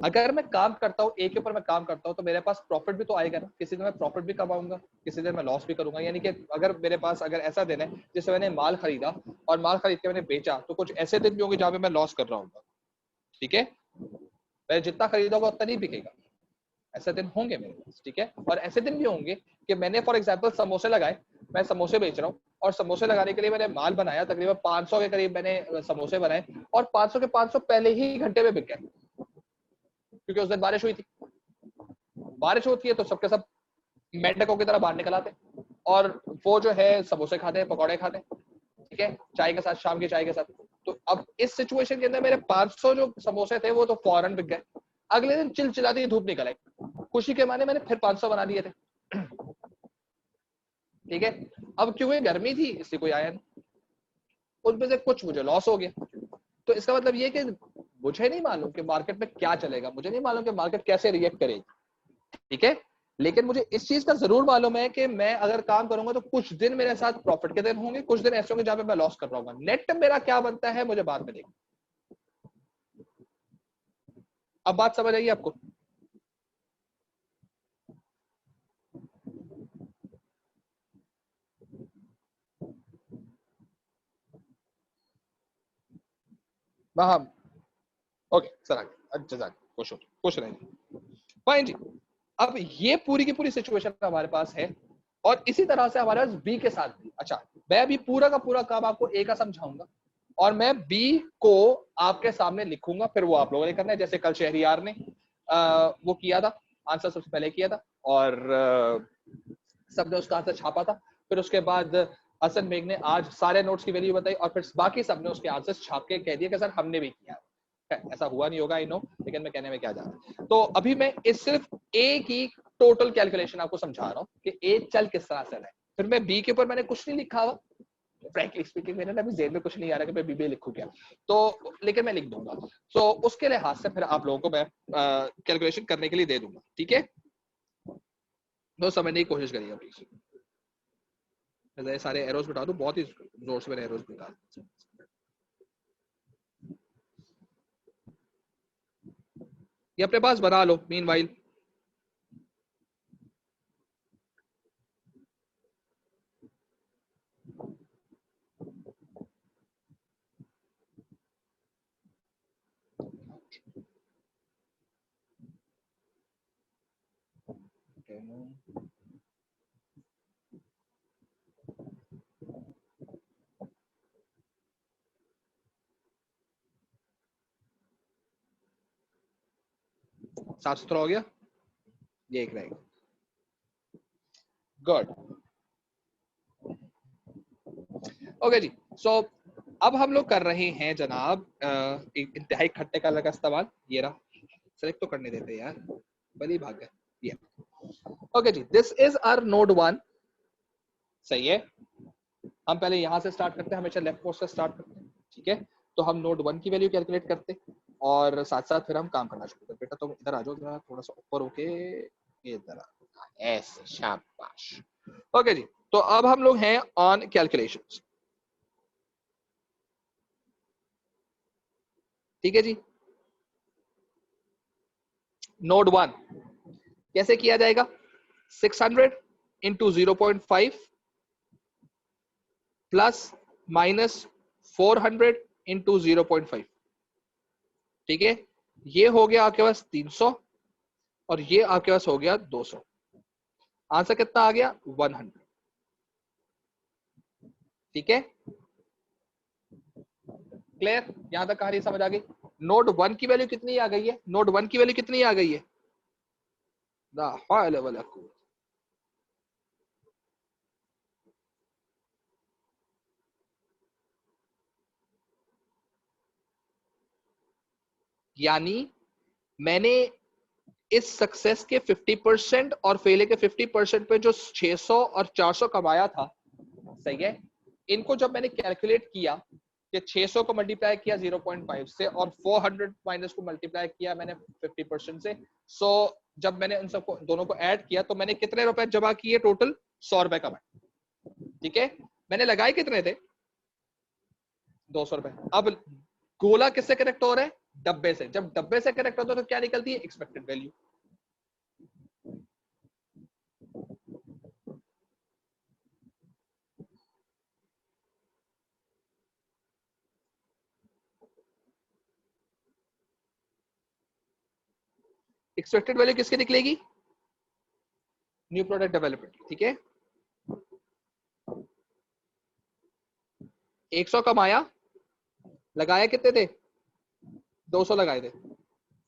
अगर मैं काम करता हूँ ए के ऊपर, मैं काम करता हूँ तो मेरे पास प्रॉफिट भी तो आएगा ना, किसी दिन मैं प्रॉफिट भी कमाऊंगा, किसी दिन मैं लॉस भी करूंगा। यानी कि अगर मेरे पास अगर ऐसा दिन है जैसे मैंने माल खरीदा और माल खरीद के मैंने बेचा, तो कुछ ऐसे दिन भी होंगे जहां पे मैं लॉस कर रहा हूँ, ठीक है। मैं जितना खरीदा होगा उतना नहीं बिकेगा, ऐसे दिन होंगे मेरे पास, ठीक है। और ऐसे दिन भी होंगे कि मैंने फॉर एग्जांपल समोसे लगाए, मैं समोसे बेच रहा हूँ और समोसे लगाने के लिए मैंने माल बनाया, तकरीबन 500 के करीब मैंने समोसे बनाए और 500 के 500 पहले ही घंटे में बिक गए, क्योंकि उस दिन बारिश हुई थी। बारिश होती है तो सबके सब मेंढकों की तरह बाहर निकल आते और वो जो है समोसे खाते हैं, पकौड़े खाते हैं, ठीक है, चाय के साथ, शाम की चाय के साथ। तो अब इस सिचुएशन के अंदर मेरे 500 जो समोसे थे वो तो फौरन बिक गए। अगले दिन चिलचिलाती धूप निकल आई, खुशी के माने मैंने फिर 500 बना दिए थे, ठीक है। अब क्योंकि गर्मी थी इसलिए कोई आया नहीं, उसमें से कुछ मुझे लॉस हो गया। तो इसका मतलब ये कि मुझे नहीं मालूम कि मार्केट में क्या चलेगा, मुझे नहीं मालूम कि मार्केट कैसे रिएक्ट करेगी, ठीक है, लेकिन मुझे इस चीज का जरूर मालूम है कि मैं अगर काम करूंगा तो कुछ दिन मेरे साथ प्रॉफिट के दिन होंगे, कुछ दिन ऐसे होंगे जहां पे मैं लॉस कर रहा हूँ। नेट मेरा क्या बनता है मुझे बाद में देखना। अब बात समझ आइए आपको? हाँ, ओके सर, आगे खुश रहेंगे, फाइन जी। अब ये पूरी की पूरी सिचुएशन हमारे पास है, और इसी तरह से हमारे पास बी के साथ भी। अच्छा, मैं अभी पूरा का पूरा काम आपको ए का समझाऊंगा, और मैं बी को आपके सामने लिखूंगा, फिर वो आप लोगों ने करना है। जैसे कल शहरियार ने वो किया था, आंसर सबसे पहले किया था, और सबने उसका आंसर छापा था। फिर उसके बाद हसन बेग ने आज सारे नोट्स की वैल्यू बताई, और फिर बाकी सबने उसके आंसर छाप के कह दिया कि सर हमने भी किया। ऐसा हुआ नहीं होगा, आई नो, लेकिन मैं कहने में क्या जा रहा हूं। तो अभी मैं इस सिर्फ ए की टोटल कैलकुलेशन आपको समझा रहा हूँ कि ए चल किस तरह से रहा है। फिर मैं बी के ऊपर मैंने कुछ नहीं लिखा हुआ, फ्रैंकली स्पीकिंग मेरे ना अभी जेल में कुछ नहीं आ रहा कि मैं बीबीए लिखूं क्या, तो लेकिन मैं लिख दूंगा। तो उसके लिहाज से फिर आप लोगों को मैं कैलकुलेशन करने के लिए दे दूंगा, ठीक है, तो समझने की कोशिश करिएगा प्लीज। मैं सारे एरोस बता दूं, बहुत ही जोर से मैंने एरोस निकाल। ये अपने पास बना लो मीनवाइल। साफ सुथरा हो गया, ये एक रहेगा, गुड, ओके जी। सो अब हम लोग कर रहे हैं जनाब एक इंतहाई खट्टे कलर का इस्तेमाल। ये रहा, सेलेक्ट तो करने देते यार, बड़ी भाग है ये। ओके जी, दिस इज आवर नोड 1, सही है। हम पहले यहां से स्टार्ट करते हैं, हमेशा लेफ्ट पोस्ट से स्टार्ट करते हैं, ठीक है। तो हम नोड 1 की वैल्यू कैलकुलेट करते हैं, और साथ साथ फिर हम काम करना शुरू करते। बेटा तुम इधर आ जाओ जरा, थोड़ा सा ऊपर होके इधर ऐसे, शाबाश। ओके जी, तो अब हम लोग हैं ऑन कैलकुलेशंस, ठीक है जी। नोड 1 कैसे किया जाएगा? 600 इंटू 0.5 प्लस माइनस 400 इंटू 0.5, ठीक है। ये हो गया आपके पास 300, और ये आपके पास हो गया 200। आंसर कितना आ गया? 100, ठीक है। क्लियर? यहां तक कहानी समझ आ गई? नोड 1 की वैल्यू कितनी आ गई है? नोड 1 की वैल्यू कितनी आ गई है? ला हौला वला कुव्वत। यानी मैंने इस सक्सेस के 50% और फेलियर के 50% पे जो 600 और 400 कमाया था, सही है, इनको जब मैंने कैलकुलेट किया कि 600 को मल्टीप्लाई किया 0.5 से, और 400 माइनस को मल्टीप्लाई किया मैंने 50% से, सो जब मैंने उन सबको दोनों को ऐड किया तो मैंने कितने रुपए जमा किए? टोटल 100 रुपए कमाए, ठीक है। मैंने लगाए कितने थे? 200 रुपए। अब गोला किससे कनेक्ट हो रहा है? डब्बे से। जब डब्बे से कनेक्ट होता है तो क्या निकलती है? Expected value. एक्सपेक्टेड वैल्यू किसकी निकलेगी? न्यू प्रोडक्ट डेवलपमेंट, ठीक है। 100 कमाया, लगाया कितने थे? 200 लगाए थे,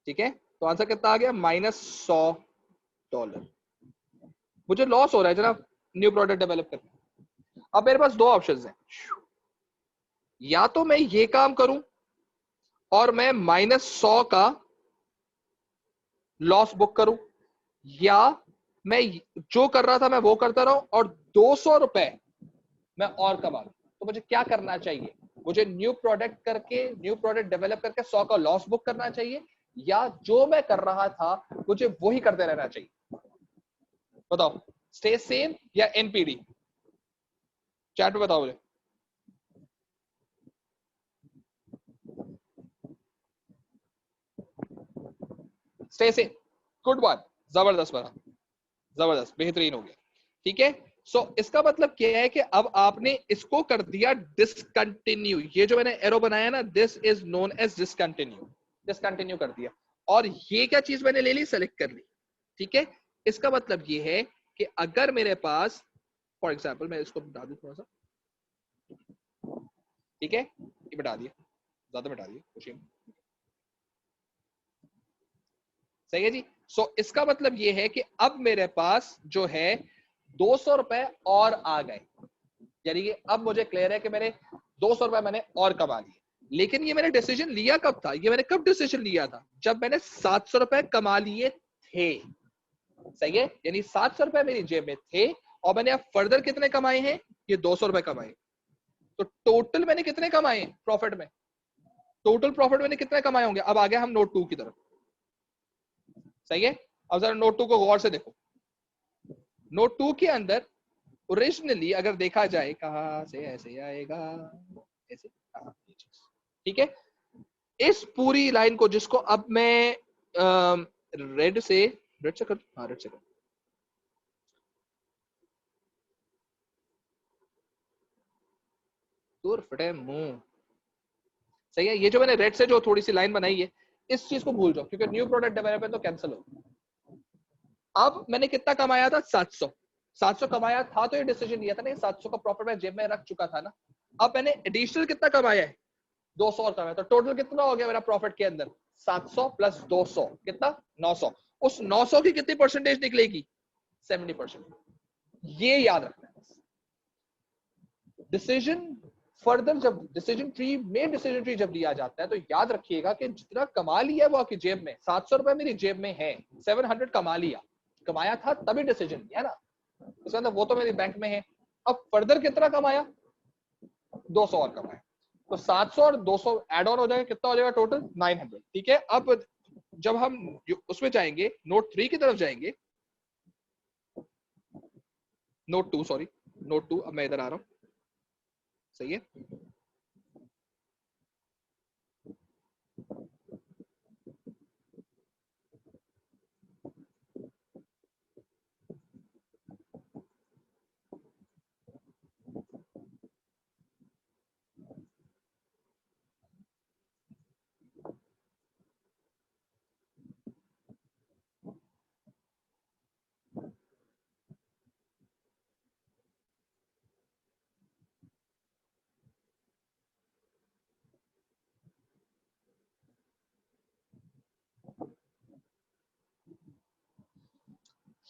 ठीक है। तो आंसर कितना आ गया? -$100। मुझे लॉस हो रहा है जनाब न्यू प्रोडक्ट डेवलप करने। अब मेरे पास दो ऑप्शंस हैं, या तो मैं ये काम करूं और मैं -100 का लॉस बुक करूं, या मैं जो कर रहा था मैं वो करता रहूं और 200 रुपए मैं और कमा लूं। तो मुझे क्या करना चाहिए? मुझे न्यू प्रोडक्ट डेवलप करके 100 का लॉस बुक करना चाहिए, या जो मैं कर रहा था मुझे वही करते रहना चाहिए? बताओ, स्टे सेम या एनपीडी? चैट में बताओ मुझे। स्टे सेम, गुड वन, जबरदस्त बना, जबरदस्त, बेहतरीन हो गया। ठीक है, सो इसका मतलब क्या है कि अब आपने इसको कर दिया डिसकंटिन्यू। ये जो मैंने एरो बनाया ना, this is known as discontinue, discontinue कर दिया। और ये क्या चीज मैंने ले ली, सेलेक्ट कर ली। ठीक है, इसका मतलब ये है कि अगर मेरे पास फॉर एग्जाम्पल, मैं इसको बता दूं थोड़ा सा, ठीक है, ये बता दिया, ज्यादा बता दिया, खुशी में, सही है जी। सो इसका मतलब ये है कि अब मेरे पास जो है 200 रुपए और आ गए, यानी कि अब मुझे क्लियर है कि मैंने 200 रुपए मैंने और कमा लिए। लेकिन ये मैंने डिसीजन लिया कब था? ये मैंने कब डिसीजन लिया था? जब मैंने 700 रुपए कमा लिए थे, सही है, यानी 700 रुपए मेरी जेब में थे और मैंने अब फर्दर कितने कमाए हैं? ये 200 रुपए कमाए। तो टोटल मैंने कितने कमाए प्रॉफिट में? टोटल प्रॉफिट मैंने कितने कमाए होंगे? अब आ गया हम नोट 2 की तरफ, सही है। अब जरा नोट 2 को गौर से देखो। नोट 2 के अंदर ओरिजिनली अगर देखा जाए, कहां से ऐसे आएगा, ऐसे, ठीक है, इस पूरी लाइन को, जिसको अब मैं रेड से कर, हाँ रेड से कर, दूर फटे मुंह, सही है। ये जो मैंने रेड से जो थोड़ी सी लाइन बनाई है, इस चीज को भूल जाओ, क्योंकि न्यू प्रोडक्ट डेवलपमेंट तो कैंसिल हो। अब मैंने कितना कमाया था? 700। 700 कमाया था तो ये डिसीजन लिया था ना, 700 का प्रॉफिट मैं जेब में रख चुका था ना। अब मैंने एडिशनल कितना कमाया है? 200 और कमाया, तो टोटल कितना हो गया मेरा प्रॉफिट के अंदर? 700 प्लस 200 कितना? 900। उस 900 की कितनी परसेंटेज निकलेगी? 70%। ये याद रखना है। डिसीजन फर्दर, जब डिसीजन ट्री में, डिसीजन ट्री जब लिया जाता है, तो याद रखिएगा कि जितना कमा लिया है वो आपकी जेब में, 700 रुपए मेरी जेब में है, 700 कमा लिया, कमाया था तभी डिसीजन लिया ना, उसके अंदर वो तो मेरी बैंक में है। अब फर्दर कितना कमाया? 200 और कमाया, तो 700 और 200 एड ऑन हो जाएगा, कितना हो जाएगा टोटल? 900। ठीक है, अब जब हम उसमें जाएंगे, नोट 3 की तरफ जाएंगे, नोट 2, सॉरी, नोट 2, अब मैं इधर आ रहा हूं, सही है।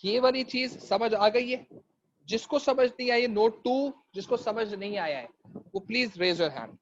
ये वाली चीज समझ आ गई है? जिसको समझ नहीं आई नोट 2, जिसको समझ नहीं आया है वो प्लीज रेज योर हैंड।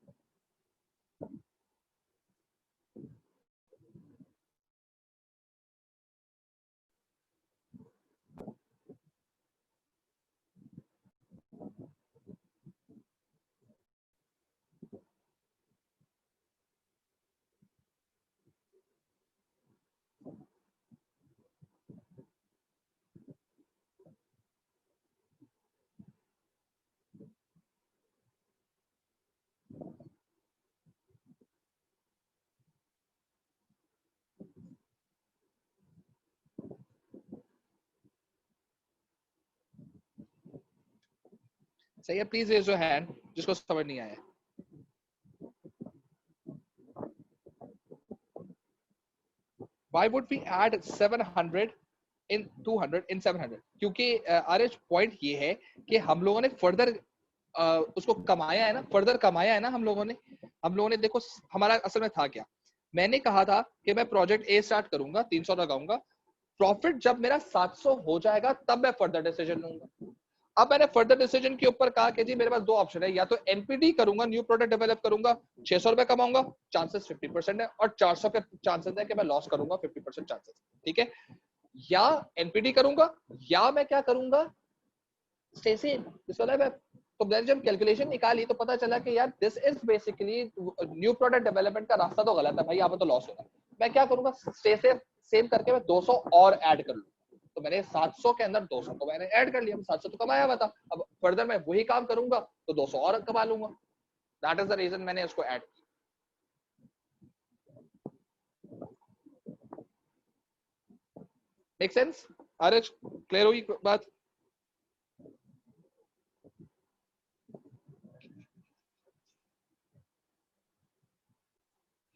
सही है, प्लीज रेज योर हैंड जिसको समझ नहीं आया। Why would we add 700 in 200 in 700? क्योंकि आरएच पॉइंट ये है कि हम लोगों ने फर्दर उसको कमाया है ना, फर्दर कमाया है ना हम लोगों ने देखो, हमारा असल में था क्या, मैंने कहा था कि मैं प्रोजेक्ट ए स्टार्ट करूंगा, 300 लगाऊंगा, प्रॉफिट जब मेरा 700 हो जाएगा तब मैं फर्दर डिसीजन लूंगा। अब मैंने फर्दर डिसीजन के ऊपर कहा कि जी मेरे पास दो ऑप्शन है, या तो एनपीडी करूंगा, न्यू प्रोडक्ट डेवलप करूंगा, 600 रुपए कमाऊंगा, चांसेस 50% है, और 400 के चांसेस है कि मैं लॉस करूंगा, 50% चांसेस, ठीक है। या एनपीडी करूंगा, या मैं क्या करूंगा, स्टेसी, तो मैंने जब कैलकुलेशन निकाली तो पता चला कि यार this is basically new product development का रास्ता तो गलत है भाई, यहाँ पे तो लॉस होगा। मैं क्या करूंगा, सेम करके मैं 200 और ऐड कर लूँ। तो मैंने 700 के अंदर 200 को मैंने ऐड कर लिया, 700 तो कमाया हुआ था, अब फर्दर मैं वही काम करूंगा तो 200 और कमा लूंगा। दैट इज द रीजन मैंने इसको ऐड किया। Make sense? आरज क्लियर हुई बात?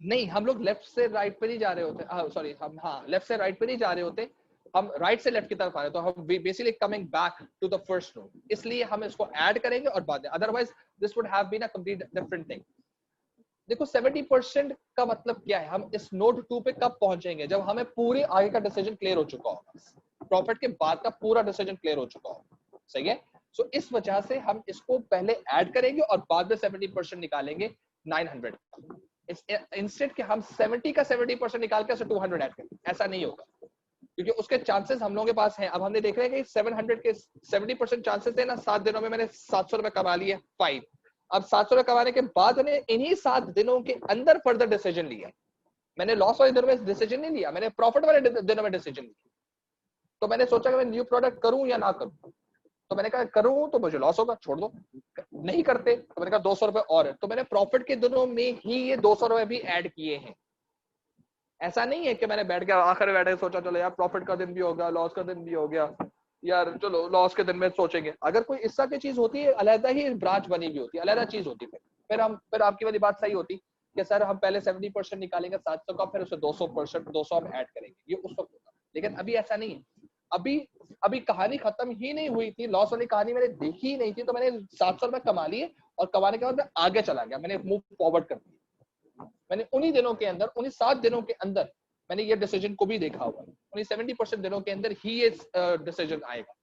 नहीं, हम लोग लेफ्ट से राइट पे नहीं जा रहे होते, सॉरी हम लेफ्ट से राइट पे नहीं जा रहे होते, हम राइट से लेफ्ट की तरफ आ रहे हैं, तो हम basically coming back to the first node, इसलिए हम इसको ऐड करेंगे और बाद में, otherwise this would have been a complete different thing. देखो 70% का मतलब क्या है, हम इस नोड 2 पे कब पहुंचेंगे, जब हमें पूरी आगे का डिसीजन क्लियर हो चुका होगा, प्रॉफिट के बाद का पूरा डिसीजन क्लियर हो चुका होगा। सही है? सो इस वजह से हम इसको पहले ऐड करेंगे और बाद में 70% निकालेंगे 900 का, इंस्टेड कि हम 70 का 70% निकाल के 200 ऐड करें, ऐसा नहीं होगा, क्योंकि उसके चांसेस हम लोगों के पास हैं। अब हमने देख रहे हैं कि 700 के 70% चांसेस है ना, 7 दिनों में मैंने 700 रुपए कमा लिए, फाइन। अब 700 रुपए कमाने के बाद मैंने इन्हीं 7 दिनों के अंदर फर्दर डिसीजन लिया। मैंने लॉस वाले दिनों में डिसीजन नहीं लिया, मैंने प्रॉफिट वाले दिनों में डिसीजन लिया। तो मैंने सोचा कि मैं न्यू प्रोडक्ट करूं या ना करूं, तो मैंने कहा करूं तो मुझे लॉस होगा, छोड़ दो। नहीं करते तो मैंने कहा 200 रुपए और है, तो मैंने प्रॉफिट के दिनों में ही ये 200 रुपए भी ऐड किए हैं। ऐसा नहीं है कि मैंने बैठ के आखिर में बैठ के सोचा चलो यार प्रॉफिट का दिन भी हो गया, लॉस का दिन भी हो गया, यार चलो लॉस के दिन में सोचेंगे। अगर कोई इस तरह की चीज होती है, अलहदा ही ब्रांच बनी हुई होती है, अलहदा चीज होती है, फिर आपकी वाली बात सही होती कि सर हम पहले 70% निकालेंगे 700 का, फिर उसे 200% 200 हम ऐड करेंगे, ये उस वक्त होता। लेकिन अभी ऐसा नहीं है, अभी अभी कहानी खत्म ही नहीं हुई थी, लॉस वाली कहानी मैंने देखी ही नहीं थी, तो मैंने 700 रुपए कमा लिए और कमाने के बाद मैं आगे चला गया, मैंने मूव फॉरवर्ड कर दिया। मैंने उन्हीं दिनों के अंदर, उन्हीं 7 दिनों के अंदर मैंने ये डिसीजन को भी देखा हुआ है, उन्हीं 70% दिनों के अंदर ही ये डिसीजन आएगा।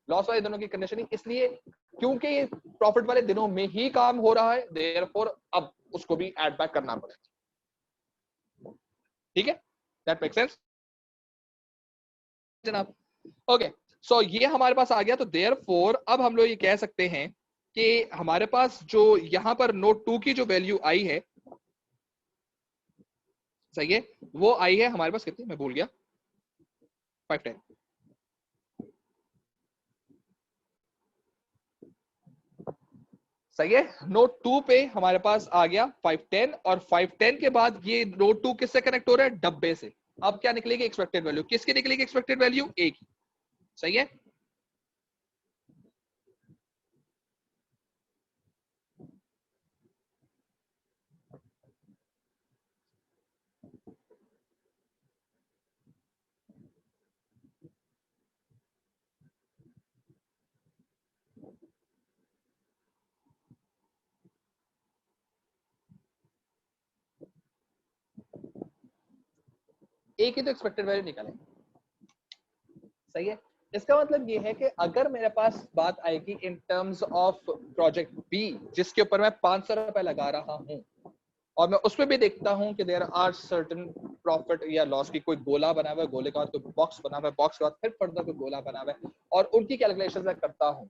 लॉस वाले दिनों की कंडीशनिंग इसलिए क्योंकि ये प्रॉफिट वाले दिनों में ही काम हो रहा है, देयरफॉर अब उसको भी ऐड बैक करना पड़ेगा। ठीक है? दैट मेक सेंस जनाब? ओके, सो ये हमारे पास आ गया। तो देयरफॉर अब हम लोग ये कह सकते हैं कि हमारे पास जो यहां पर नोट 2 की जो वैल्यू आई है, सही है, वो आई है हमारे पास कितनी, मैं भूल गया, 510। सही है, नोट 2 पे हमारे पास आ गया 510, और 510 के बाद ये नोट 2 किससे कनेक्ट हो रहा है, डब्बे से। अब क्या निकलेगी एक्सपेक्टेड वैल्यू, किसकी निकलेगी एक्सपेक्टेड वैल्यू, ए की। सही है, ए की तो एक्सपेक्टेड वैल्यू निकालेंगे। सही है, इसका मतलब ये है कि अगर मेरे पास बात आएगी in terms of project B, जिसके ऊपर मैं 500 रुपए लगा रहा हूं, और मैं उसमें भी देखता हूं कि देयर आर सर्टेन प्रॉफिट या लॉस की कोई गोला बना हुआ है, गोले के बाद कोई बॉक्स बना हुआ है, बॉक्स के बाद फिर फर्दर कोई गोला बना हुआ है, और उनकी कैलकुलेशन मैं करता हूं,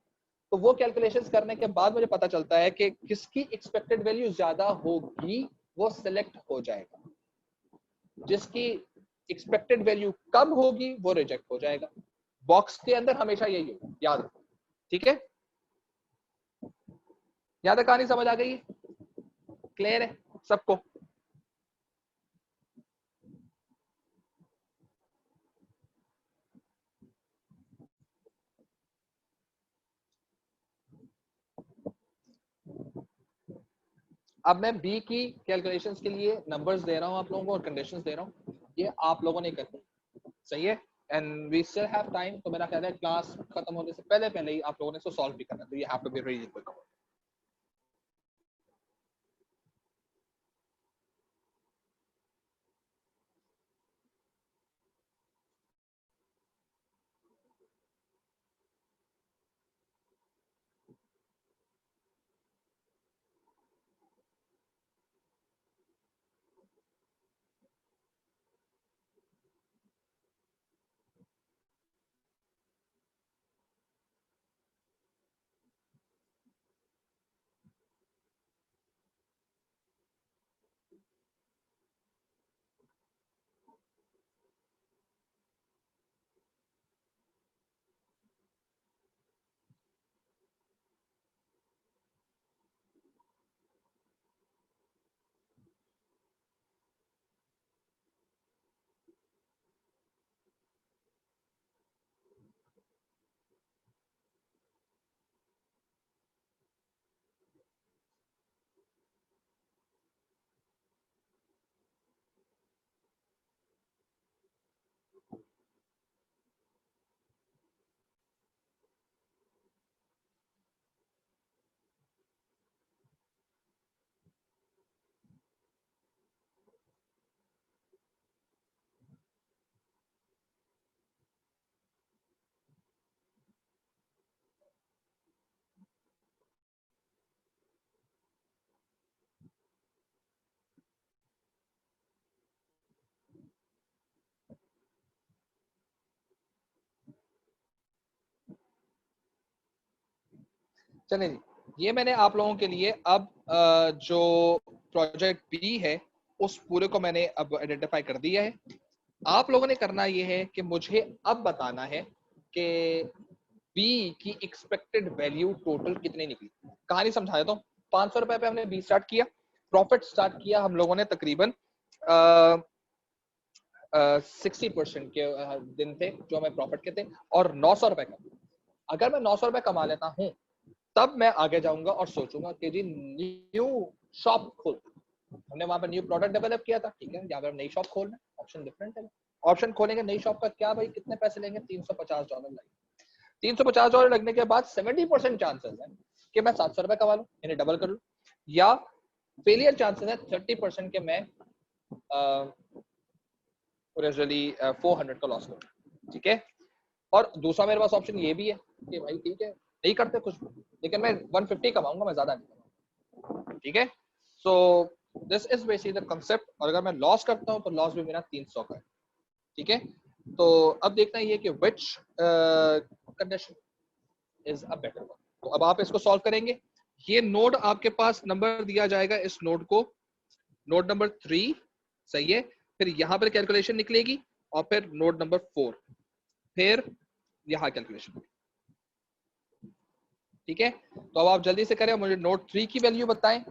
तो वो कैलकुलेशंस करने के बाद मुझे पता चलता है कि किसकी एक्सपेक्टेड वैल्यू ज्यादा होगी वो सिलेक्ट हो जाएगा, जिसकी एक्सपेक्टेड वैल्यू कम होगी वो रिजेक्ट हो जाएगा। बॉक्स के अंदर हमेशा यही होगा, याद रखो। ठीक है, याद है, कहानी समझ आ गई, क्लियर है सबको? अब मैं बी की कैलकुलेशंस के लिए नंबर्स दे रहा हूं आप लोगों को और कंडीशंस दे रहा हूं, ये आप लोगों ने करनी। सही है, and we still have time, तो मेरा ख्याल है क्लास खत्म होने से पहले पहले ही आप लोगों ने इसको सॉल्व भी करना है, तो you have to be really quick. चलिए जी, ये मैंने आप लोगों के लिए अब जो प्रोजेक्ट बी है उस पूरे को मैंने अब आइडेंटिफाई कर दिया है। आप लोगों ने करना ये है कि मुझे अब बताना है कि बी की एक्सपेक्टेड वैल्यू टोटल कितनी निकली। कहानी समझा देता हूँ। 500 रुपए पे हमने बी स्टार्ट किया, प्रॉफिट स्टार्ट किया हम लोगों ने तकरीबन 60% के दिन थे जो हमें प्रॉफिट के थे, और 900 रुपए का। अगर मैं 900 रुपए कमा लेता हूँ तब मैं आगे जाऊंगा और सोचूंगा कि जी न्यू शॉप खोल, हमने वहां पर न्यू प्रोडक्ट डेवलप किया था, ठीक है, यहाँ पर नई शॉप खोलना, ऑप्शन डिफरेंट है। ऑप्शन खोलेंगे नई शॉप का, क्या भाई कितने पैसे लेंगे, $350 लगेंगे। $350 लगने के बाद 70% चांसेस है कि मैं 700 रुपए कमा लूं, यानी डबल कर लूं, या फेलियर चांसेस है 30% के मैं ओरिजिनली 400 का लॉस करूं, ठीक है। और दूसरा मेरे पास ऑप्शन ये भी है कि भाई ठीक है नहीं करते कुछ भी, लेकिन मैं 150 कमाऊंगा, मैं ज्यादा नहीं कमाऊंगा, ठीक है। So this is basically the concept. और अगर मैं लॉस करता हूँ तो लॉस भी मेरा 300 का है, ठीक है। तो अब देखना ये कि which condition is a better one. तो अब आप इसको सॉल्व करेंगे। ये नोड आपके पास नंबर दिया जाएगा, इस नोड को नोड नंबर 3, सही है। फिर यहाँ पर कैलकुलेशन निकलेगी, और फिर नोड नंबर 4, फिर यहाँ कैलकुलेशन, ठीक है। तो अब आप जल्दी से करें, मुझे नोड 3 की वैल्यू बताएं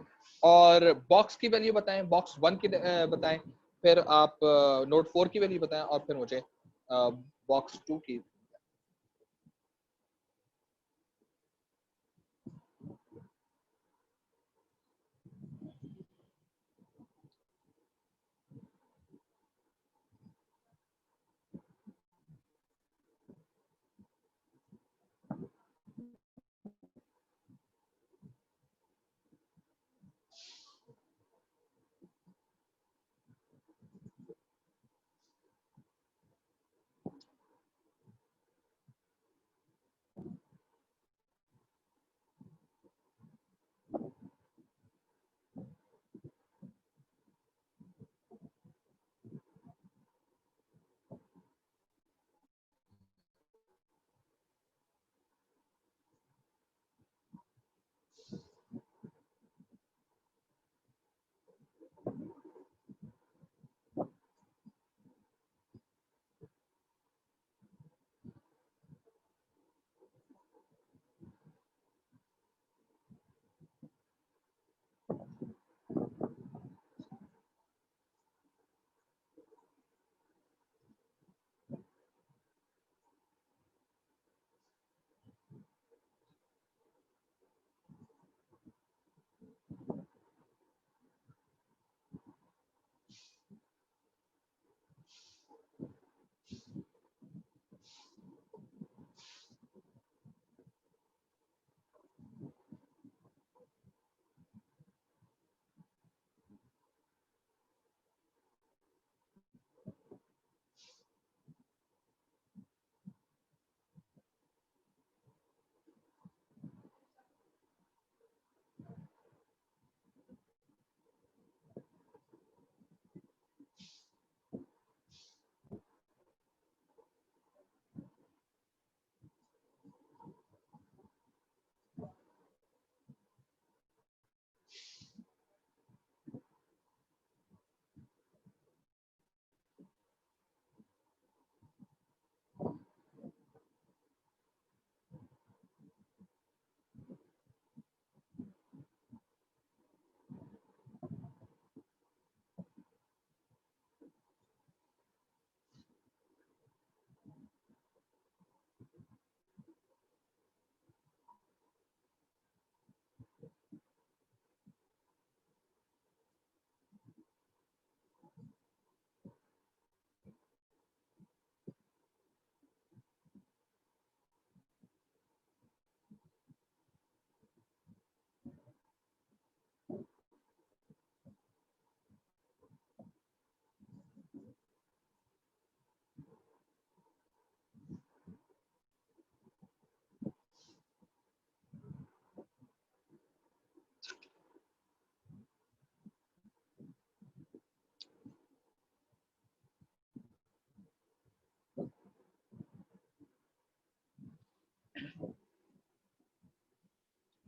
और बॉक्स की वैल्यू बताएं, बॉक्स 1 की बताएं, फिर आप नोड 4 की वैल्यू बताएं, और फिर मुझे बॉक्स 2 की।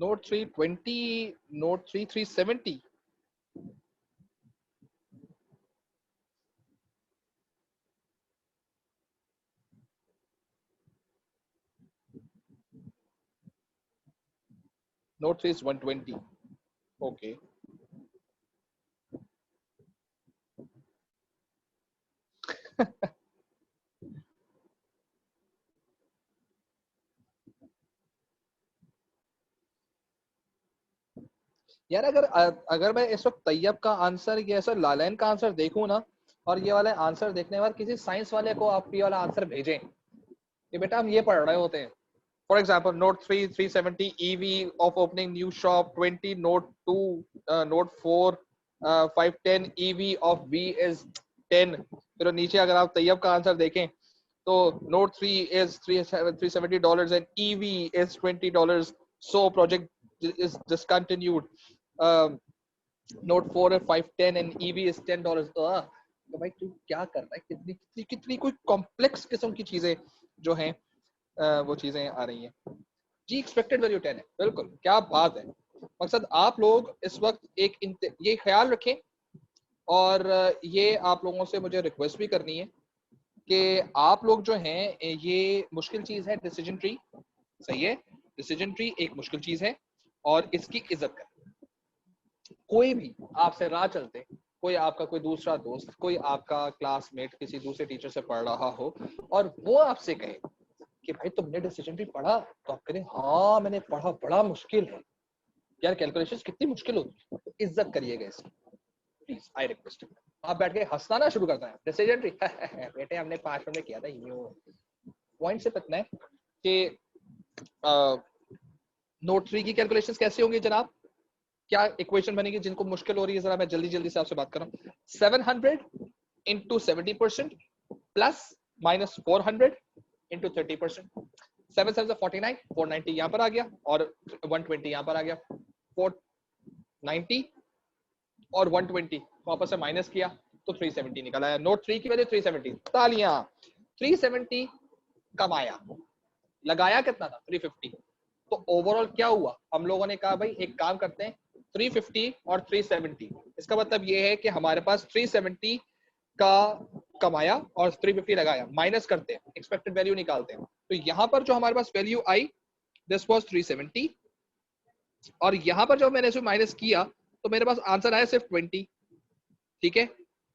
Note 320, note 370। Note 3 is 120। Okay यार अगर मैं इस वक्त तैयब का आंसर, ये सर लालैन का आंसर देखूं ना, और ये वाला आंसर देखने के बाद किसी साइंस वाले को आप ये वाला आंसर भेजें कि बेटा हम ये पढ़ रहे होते हैं, for example note 3 370 EV of opening new shop 20, note 2 note 4 510 EV of V is 10। फिर नीचे अगर आप तैयब का आंसर देखें तो note 3 is $370 and EV is $20, so project is discontinued. Note 4 है 510 एंड EV इज $10। तो भाई तू क्या कर रहा है, कितनी कितनी कितनी कोई कॉम्प्लेक्स किस्म की चीजें जो हैं वो चीजें आ रही हैं जी। एक्सपेक्टेड वैल्यू 10 है, बिल्कुल क्या बात है। मकसद आप लोग इस वक्त ये ख्याल रखें, और ये आप लोगों से मुझे रिक्वेस्ट भी करनी है कि आप लोग जो हैं, ये मुश्किल चीज है डिसीजन ट्री, सही है, डिसीजन ट्री एक मुश्किल चीज है और इसकी इज्जत करें। कोई भी आपसे राह चलते, कोई आपका कोई दूसरा दोस्त, कोई आपका क्लासमेट किसी दूसरे टीचर से पढ़ रहा हो और वो आपसे कहे कि भाई तुमने डिसीजन ट्री पढ़ा, तो आप कहें हाँ मैंने पढ़ा, बड़ा मुश्किल है यार, कैलकुलेशंस कितनी मुश्किल होती है, तो इज्जत करिएगा इसकी प्लीज, आई रिक्वेस्ट। आप बैठ के हंसना शुरू करता है डिसीजन ट्री बेटे हमने 5 मिनट में किया था, यूं पॉइंट से पता है कि नोट 3 की कैलकुलेशंस कैसे होंगी जनाब, क्या इक्वेशन बनेगी जिनको मुश्किल हो रही है, जरा मैं जल्दी जल्दी से आपसे बात कर रहा हूँ। 700 इंटू 70% प्लस माइनस 400 इंटू 30%। 7 7 49, 490 यहाँ पर आ गया और 120 यहाँ पर आ गया। 490 और 120 वापस से माइनस किया तो 370 निकल आया। नोट 3 की वैल्यू 370। तालियां। 370 कमाया, लगाया कितना था 350। तो ओवरऑल क्या हुआ, हम लोगों ने कहा भाई एक काम करते हैं 350 और 370, इसका मतलब ये है कि हमारे पास 370 का कमाया और 350 लगाया, माइनस करते हैं, एक्सपेक्टेड वैल्यू निकालते हैं। तो यहां पर जो हमारे पास वैल्यू आई दिस वाज 370, और यहां पर जब मैंने इसे माइनस किया तो मेरे पास आंसर आया सिर्फ 20। ठीक है,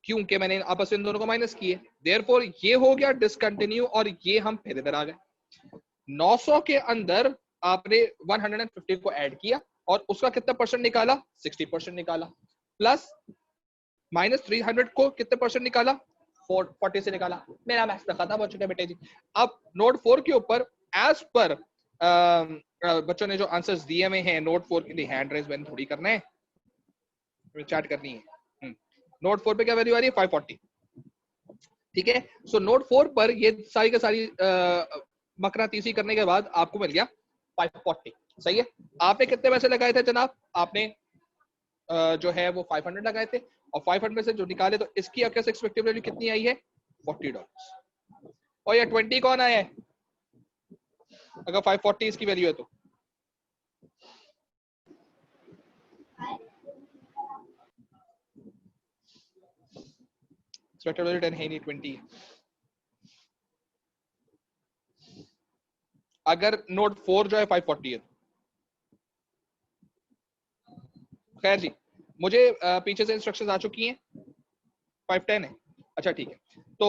क्योंकि मैंने आपस में इन दोनों को माइनस किए, देयरफॉर ये हो गया डिसकंटिन्यू और ये हम फिर इधर आ गए। 900 के अंदर आपने 150 को ऐड किया और उसका कितना परसेंट निकाला, 60% निकाला, प्लस माइनस 300 को कितने परसेंट निकाला, 40 से निकाला। मेरा मैथ्स तो खत्म हो चुका है बेटे जी। अब नोट 4 के ऊपर एज पर बच्चों ने जो आंसर्स दिए हुए हैं नोट 4 के लिए, हैंड रेज मैंने थोड़ी करना है, चैट करनी है। नोट 4 पे क्या वैल्यू आ रही है 540। ठीक है, सो नोट 4 पर ये सारी का सारी मकरातीसी करने के बाद आपको मिल गया 540। सही है, आपने कितने पैसे लगाए थे जनाब, आपने जो है वो 500 लगाए थे और 500 से जो निकाले तो इसकी आपके एक्सपेक्टेड वैल्यू कितनी आई है $40। और ये 20 कौन आया है अगर 540 इसकी वैल्यू है तो, एक्सपेक्टेड वैल्यू 10 है नहीं 20 है। अगर नोट 4 जो है 540 है, खैर जी मुझे पीछे से इंस्ट्रक्शंस आ चुकी हैं, 510 है, अच्छा ठीक है, तो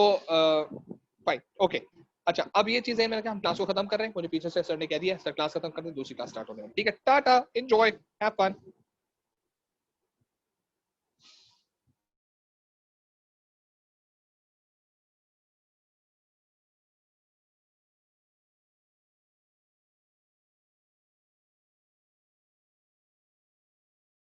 फाइन ओके। अच्छा अब ये चीजें मैंने कहा हम क्लास को खत्म कर रहे हैं, मुझे पीछे से सर ने कह दिया सर क्लास खत्म कर दें, दूसरी क्लास स्टार्ट होने वाली। ठीक है, टाटा, एंजॉय, हैव फन।